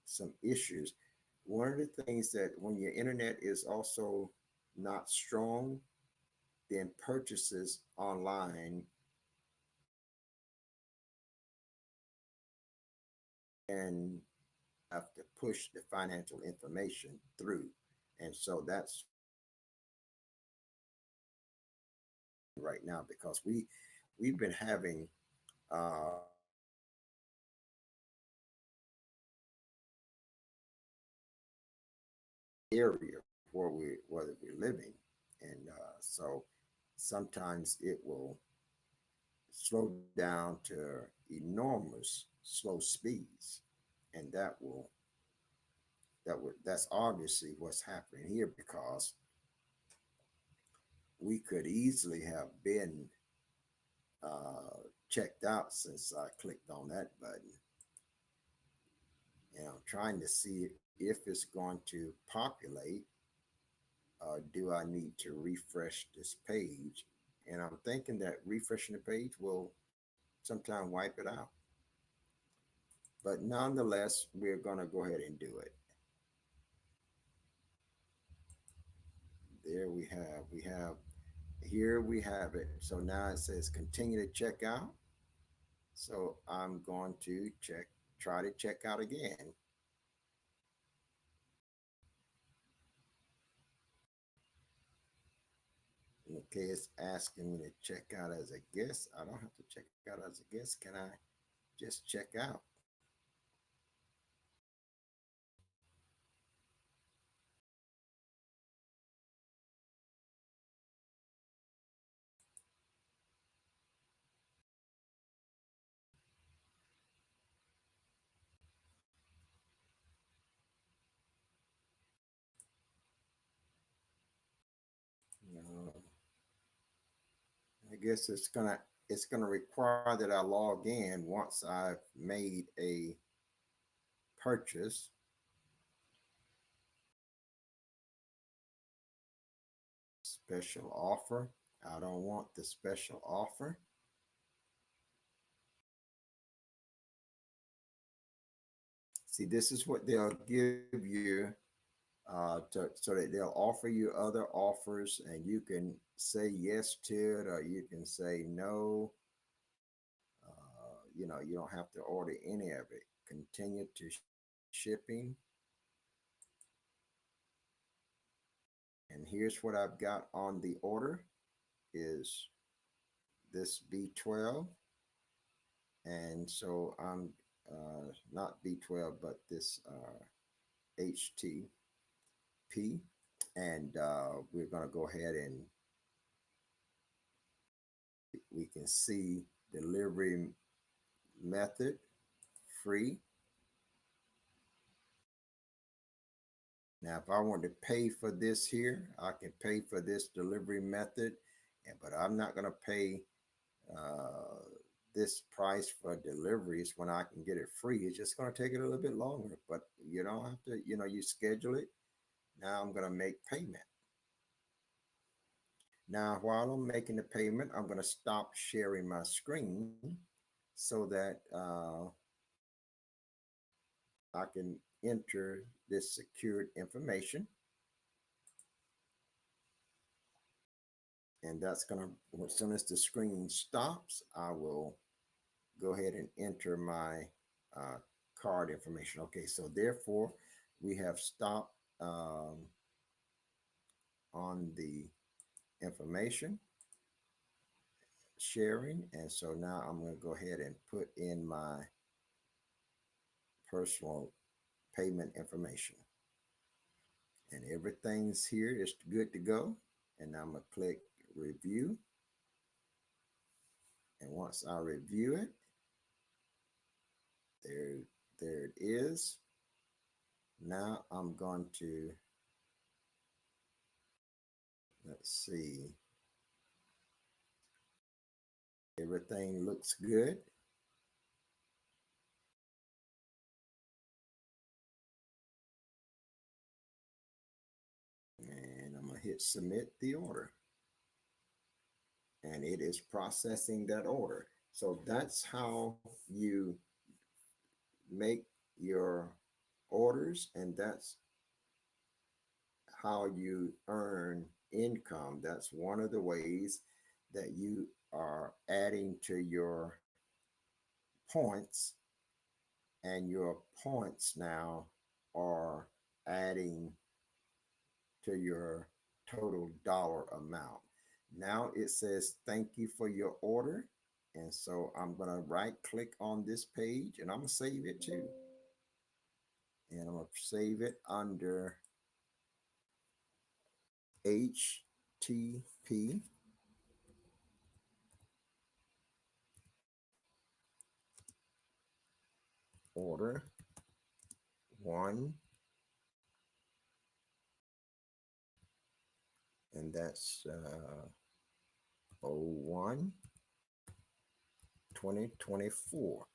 some issues. One of the things that when your internet is also not strong, then purchases online and have to push the financial information through. And so that's right now because we've been having area where we're living, and so sometimes it will slow down to enormous slow speeds, and that's obviously what's happening here because we could easily have been checked out since I clicked on that button. And I'm trying to see if it's going to populate. Do I need to refresh this page? And I'm thinking that refreshing the page will sometime wipe it out. But nonetheless, we're going to go ahead and do it. There we have it. So now it says continue to check out. So I'm going to try to check out again. Okay, it's asking me to check out as a guest. I don't have to check out as a guest. Can I just check out? No, I guess it's gonna require that I log in once I've made a purchase. Special offer. I don't want the special offer. See, this is what they'll give you so that they'll offer you other offers and you can say yes to it or you can say no. You don't have to order any of it. Continue to shipping. And here's what I've got on the order is this B12. And so I'm not B12, but this HTP. And we're going to go ahead and we can see delivery method free. Now, if I want to pay for this here, I can pay for this delivery method, but I'm not going to pay uh, this price for deliveries when I can get it free. It's just going to take it a little bit longer, but you don't have to, you schedule it. Now I'm going to make payment. Now, while I'm making the payment, I'm going to stop sharing my screen so that I can enter this secured information. And that's going to, as soon as the screen stops, I will go ahead and enter my card information. Okay, so therefore we have stopped on the information sharing. And so now I'm going to go ahead and put in my personal payment information. And everything's here is good to go. And I'm going to click review. And once I review it, there it is. Now I'm going to, let's see. Everything looks good. And I'm going to hit submit the order. And it is processing that order. So that's how you make your orders, and that's how you earn income. That's one of the ways that you are adding to your points, and your points now are adding to your total dollar amount. Now it says thank you for your order. And so I'm going to right click on this page and I'm going to save it too. And I'm going to save it under HTP order 1. And that's 01 2024.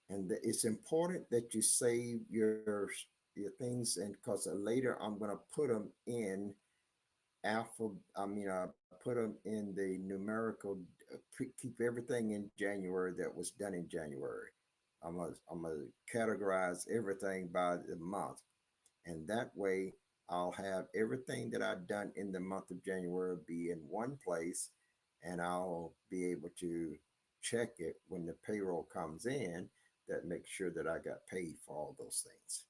And it's important that you save your things, and because later I'm going to put them in put them in the numerical, keep everything in January that was done in January. I'm gonna categorize everything by the month, and that way I'll have everything that I've done in the month of January be in one place, and I'll be able to check it when the payroll comes in, that makes sure that I got paid for all those things.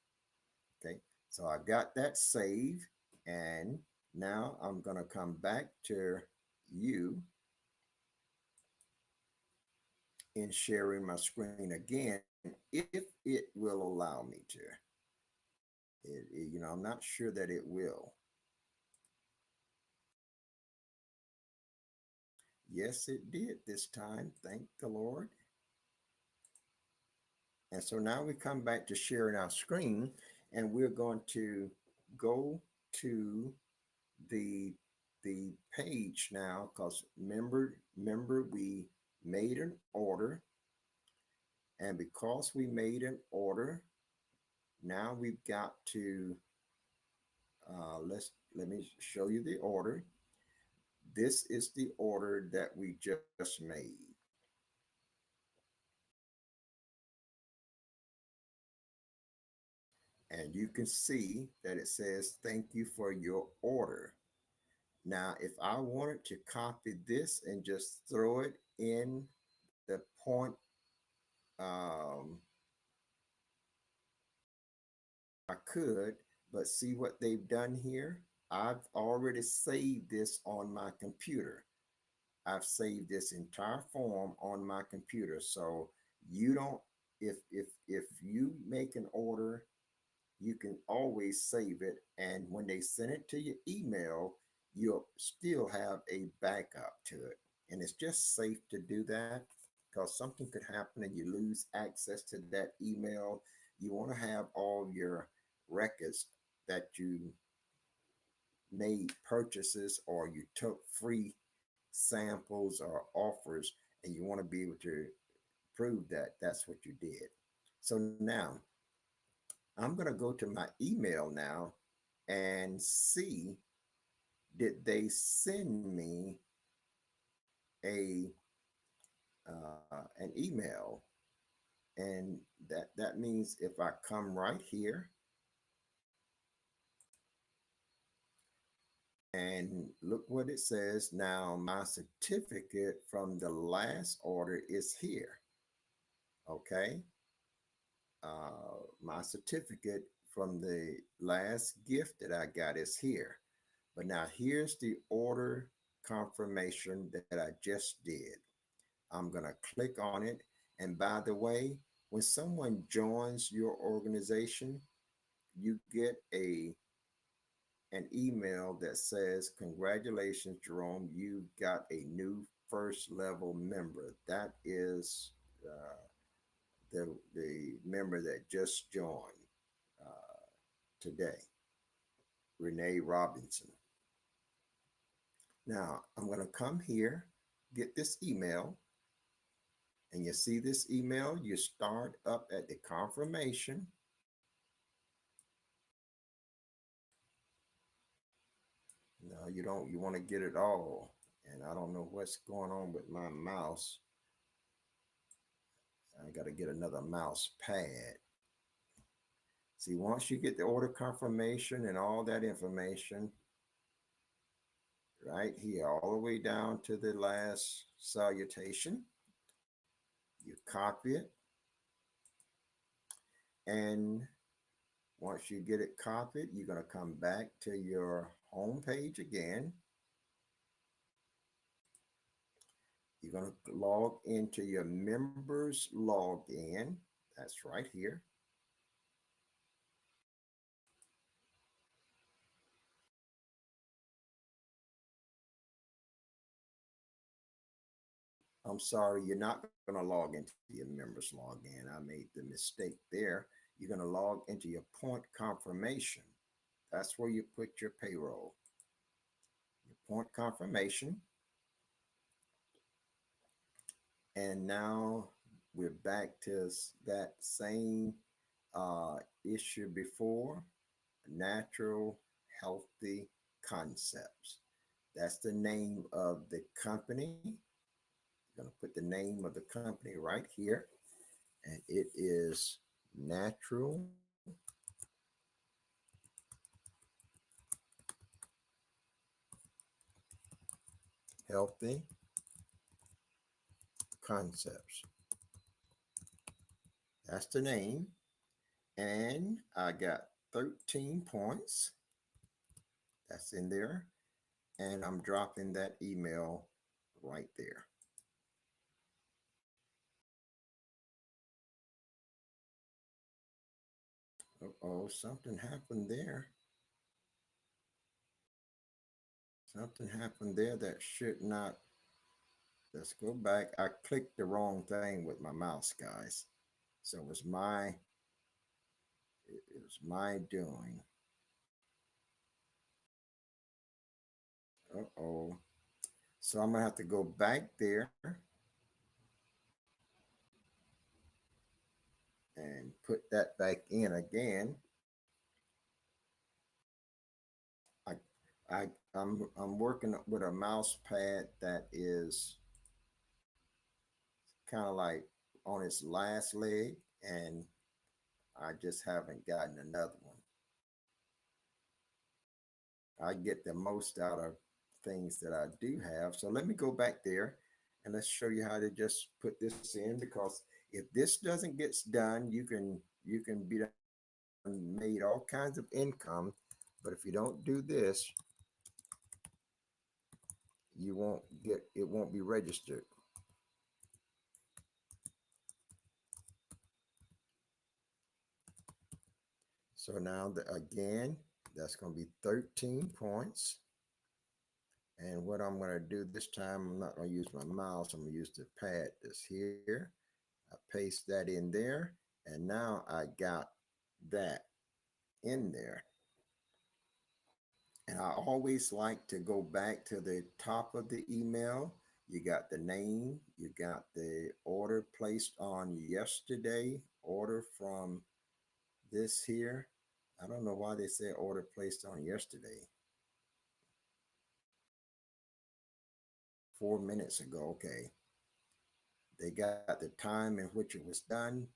Okay, so I got that saved, and now I'm going to come back to you in sharing my screen again, if it will allow me to. I'm not sure that it will. Yes, it did this time. Thank the Lord. And so now we come back to sharing our screen, and we're going to go to the page now, because remember we made an order, and because we made an order, now we've got to let me show you the order. this is the order that we just made. And you can see that it says, thank you for your order. Now, if I wanted to copy this and just throw it in the point, um, I could, but see what they've done here? I've already saved this on my computer. I've saved this entire form on my computer. So you don't, if you make an order, you can always save it. And when they send it to your email, you'll still have a backup to it. And it's just safe to do that because something could happen and you lose access to that email. You want to have all your records that you made purchases or you took free samples or offers, and you want to be able to prove that that's what you did. So now I'm going to go to my email now and see, did they send me a an email? And that means if I come right here and look what it says now, my certificate from the last order is here. Okay, my certificate from the last gift that I got is here. But now here's the order confirmation that I just did. I'm going to click on it. And by the way, when someone joins your organization, you get an email that says, congratulations, Jerome, you got a new first level member. That is the member that just joined today, Renee Robinson. Now I'm going to come here, get this email, and you see this email, you start up at the confirmation. No, you don't, you want to get it all. And I don't know what's going on with my mouse. I got to get another mouse pad. See, once you get the order confirmation and all that information, right here, all the way down to the last salutation, you copy it. And once you get it copied, you're going to come back to your home page again. You're going to log into your members login. That's right here. I'm sorry, you're not going to log into your members login. I made the mistake there. You're going to log into your point confirmation. That's where you put your payroll. Your point confirmation. And now we're back to that same issue before, natural healthy concepts. That's the name of the company. I'm going to put the name of the company right here, and it is Natural Healthy Concepts. That's the name. And I got 13 points. That's in there. And I'm dropping that email right there. Uh-oh, something happened there. Something happened there that should not. Let's go back. I clicked the wrong thing with my mouse, guys. So it was my doing. Uh-oh. So I'm gonna have to go back there and put that back in again. I I'm working with a mouse pad that is kind of like on its last leg, and I just haven't gotten another one. I get the most out of things that I do have. So let me go back there and let's show you how to just put this in, because if this doesn't get done, you can be made all kinds of income, but if you don't do this, you won't get it, won't be registered. So now again, that's going to be 13 points. And what I'm going to do this time, I'm not going to use my mouse. I'm going to use the pad that's here. I paste that in there. And now I got that in there. And I always like to go back to the top of the email. You got the name, you got the order placed on yesterday, order from this here. I don't know why they say order placed on yesterday. 4 minutes ago. Okay. They got the time in which it was done,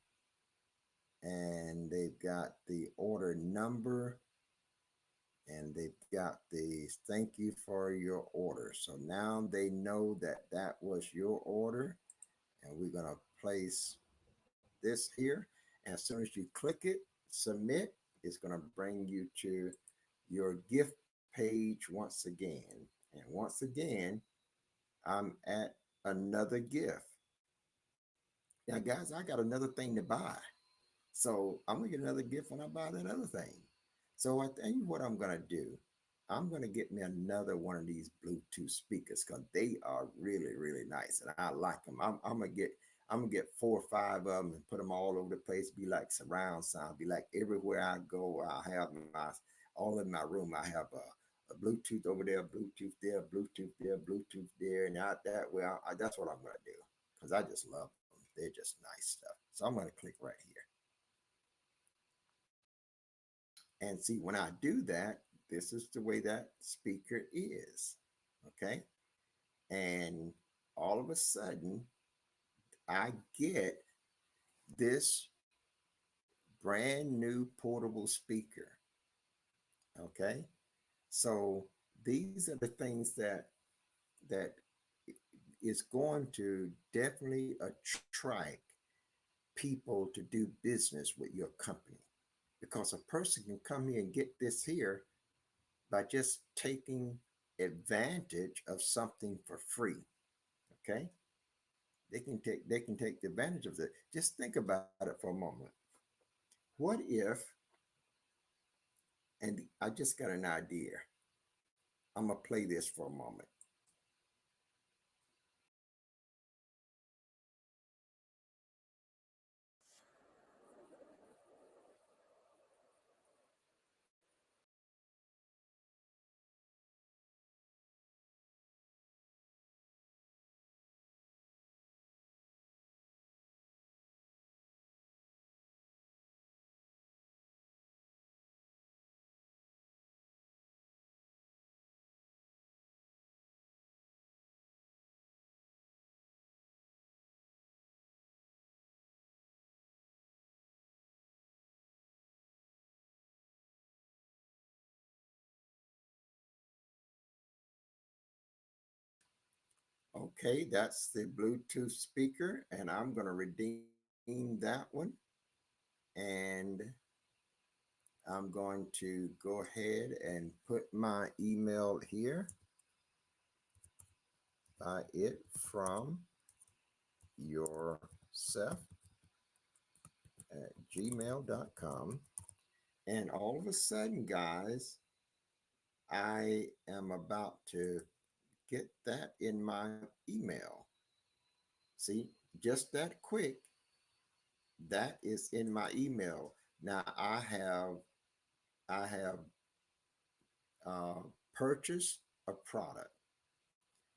and they've got the order number, and they've got the thank you for your order. So now they know that that was your order, and we're going to place this here. And as soon as you click it, submit, it's going to bring you to your gift page once again. And once again, I'm at another gift. Now, guys, I got another thing to buy. So I'm gonna get another gift when I buy that other thing. So I tell you what I'm gonna do. I'm gonna get me another one of these Bluetooth speakers because they are really, really nice and I like them. I'm gonna get 4 or 5 of them and put them all over the place. Be like surround sound. Be like everywhere I go, I have my all in my room. I have a Bluetooth over there, Bluetooth there, Bluetooth there, Bluetooth there, and out that way. That's what I'm gonna do because I just love them. They're just nice stuff. So I'm gonna click right here. And see, when I do that, this is the way that speaker is. Okay. And all of a sudden, I get this brand new portable speaker. Okay. So these are the things that is going to definitely attract people to do business with your company, because a person can come here and get this here by just taking advantage of something for free. Okay, they can take advantage of it. Just think about it for a moment. What if, and I just got an idea, I'm gonna play this for a moment. Okay, that's the Bluetooth speaker, and I'm gonna redeem that one. And I'm going to go ahead and put my email here. Buy it from yourself at gmail.com. And all of a sudden, guys, I am about to get that in my email. See, just that quick, that is in my email. Now I have uh, purchased a product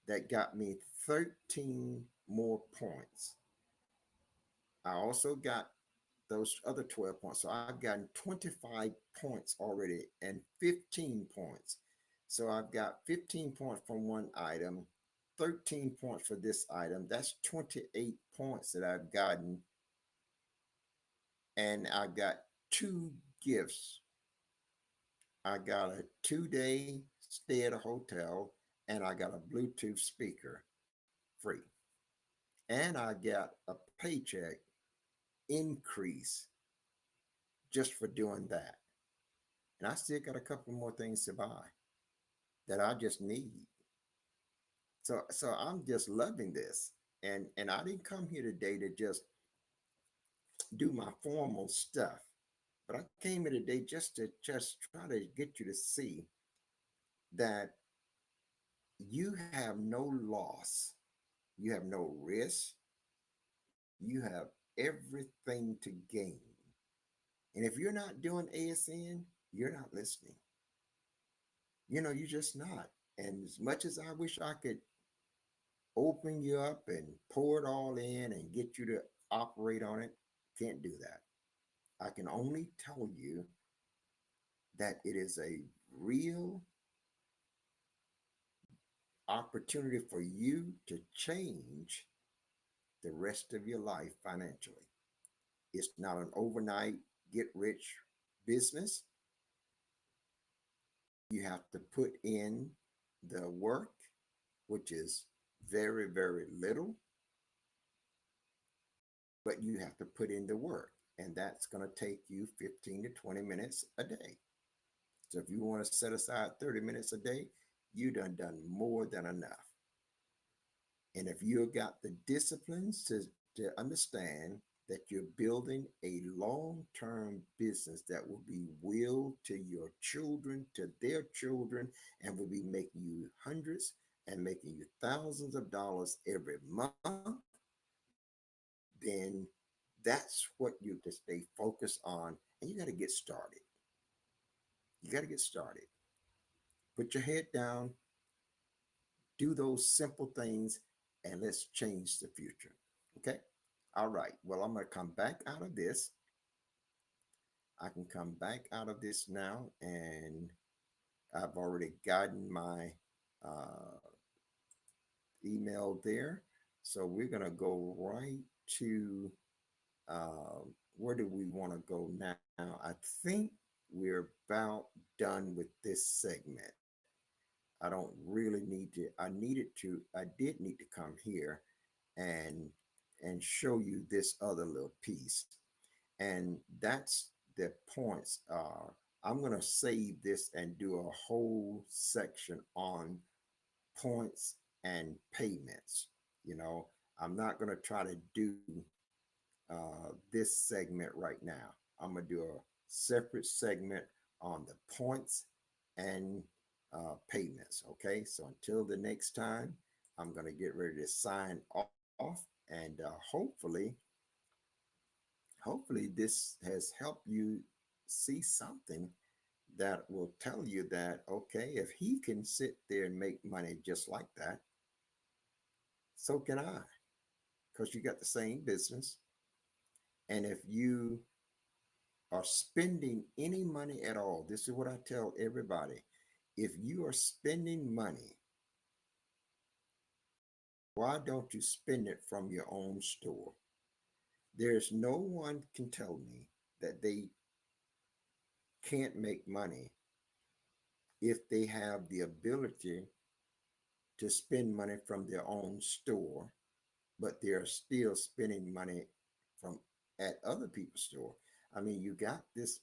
that got me 13 more points. I also got those other 12 points. So I've gotten 25 points already and 15 points. So I've got 15 points from one item, 13 points for this item. That's 28 points that I've gotten. And I've got two gifts. I got a 2-day stay at a hotel, and I got a Bluetooth speaker free. And I got a paycheck increase just for doing that. And I still got a couple more things to buy that I just need. So I'm just loving this. And I didn't come here today to do my formal stuff, but I came here today just try to get you to see that you have no loss, you have no risk, you have everything to gain. And if you're not doing ASN, you're not listening. You're just not. And as much as I wish I could open you up and pour it all in and get you to operate on it, can't do that. I can only tell you that it is a real opportunity for you to change the rest of your life financially. It's not an overnight get rich business. You have to put in the work, which is very, very little, but you have to put in the work. And that's going to take you 15 to 20 minutes a day. So if you want to set aside 30 minutes a day, you done more than enough. And if you've got the disciplines to understand that you're building a long-term business that will be willed to your children, to their children, and will be making you hundreds and making you thousands of dollars every month, then that's what you have to stay focused on. And you got to get started. You got to get started. Put your head down, do those simple things, and let's change the future. Okay. All right. Well, I'm going to come back out of this. I can come back out of this now, and I've already gotten my uh, email there. So we're going to go right to uh, where do we want to go now? I think we're about done with this segment. I don't really need to. I did need to come here and show you this other little piece. And that's the points. I'm going to save this and do a whole section on points and payments. You know, I'm not going to try to do this segment right now. I'm going to do a separate segment on the points and payments. Okay, so until the next time, I'm going to get ready to sign off, and hopefully this has helped you see something that will tell you that, okay, if he can sit there and make money just like that, so can I, because you got the same business. And if you are spending any money at all, this is what I tell everybody. If you are spending money, why don't you spend it from your own store? There's no one can tell me that they can't make money if they have the ability to spend money from their own store, but they're still spending money from at other people's store. I mean, you got this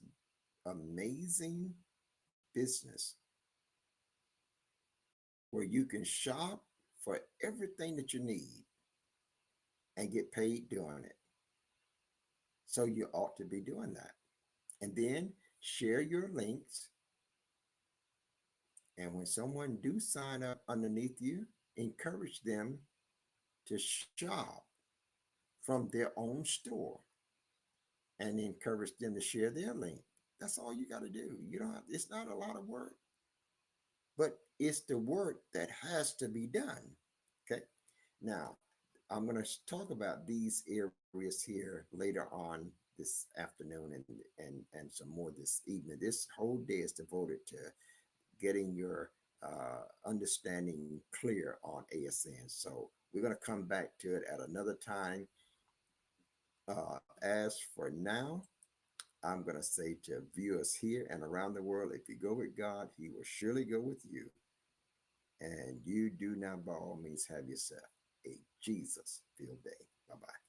amazing business where you can shop for everything that you need and get paid doing it. So you ought to be doing that. And then share your links. And when someone do sign up underneath you, encourage them to shop from their own store and encourage them to share their link. That's all you got to do. You don't have, it's not a lot of work, but it's the work that has to be done. Okay. Now, I'm going to talk about these areas here later on this afternoon and some more this evening. This whole day is devoted to getting your understanding clear on ASN. So we're going to come back to it at another time. As for now, I'm going to say to viewers here and around the world, if you go with God, he will surely go with you. And you do now, by all means, have yourself a Jesus filled day. Bye bye.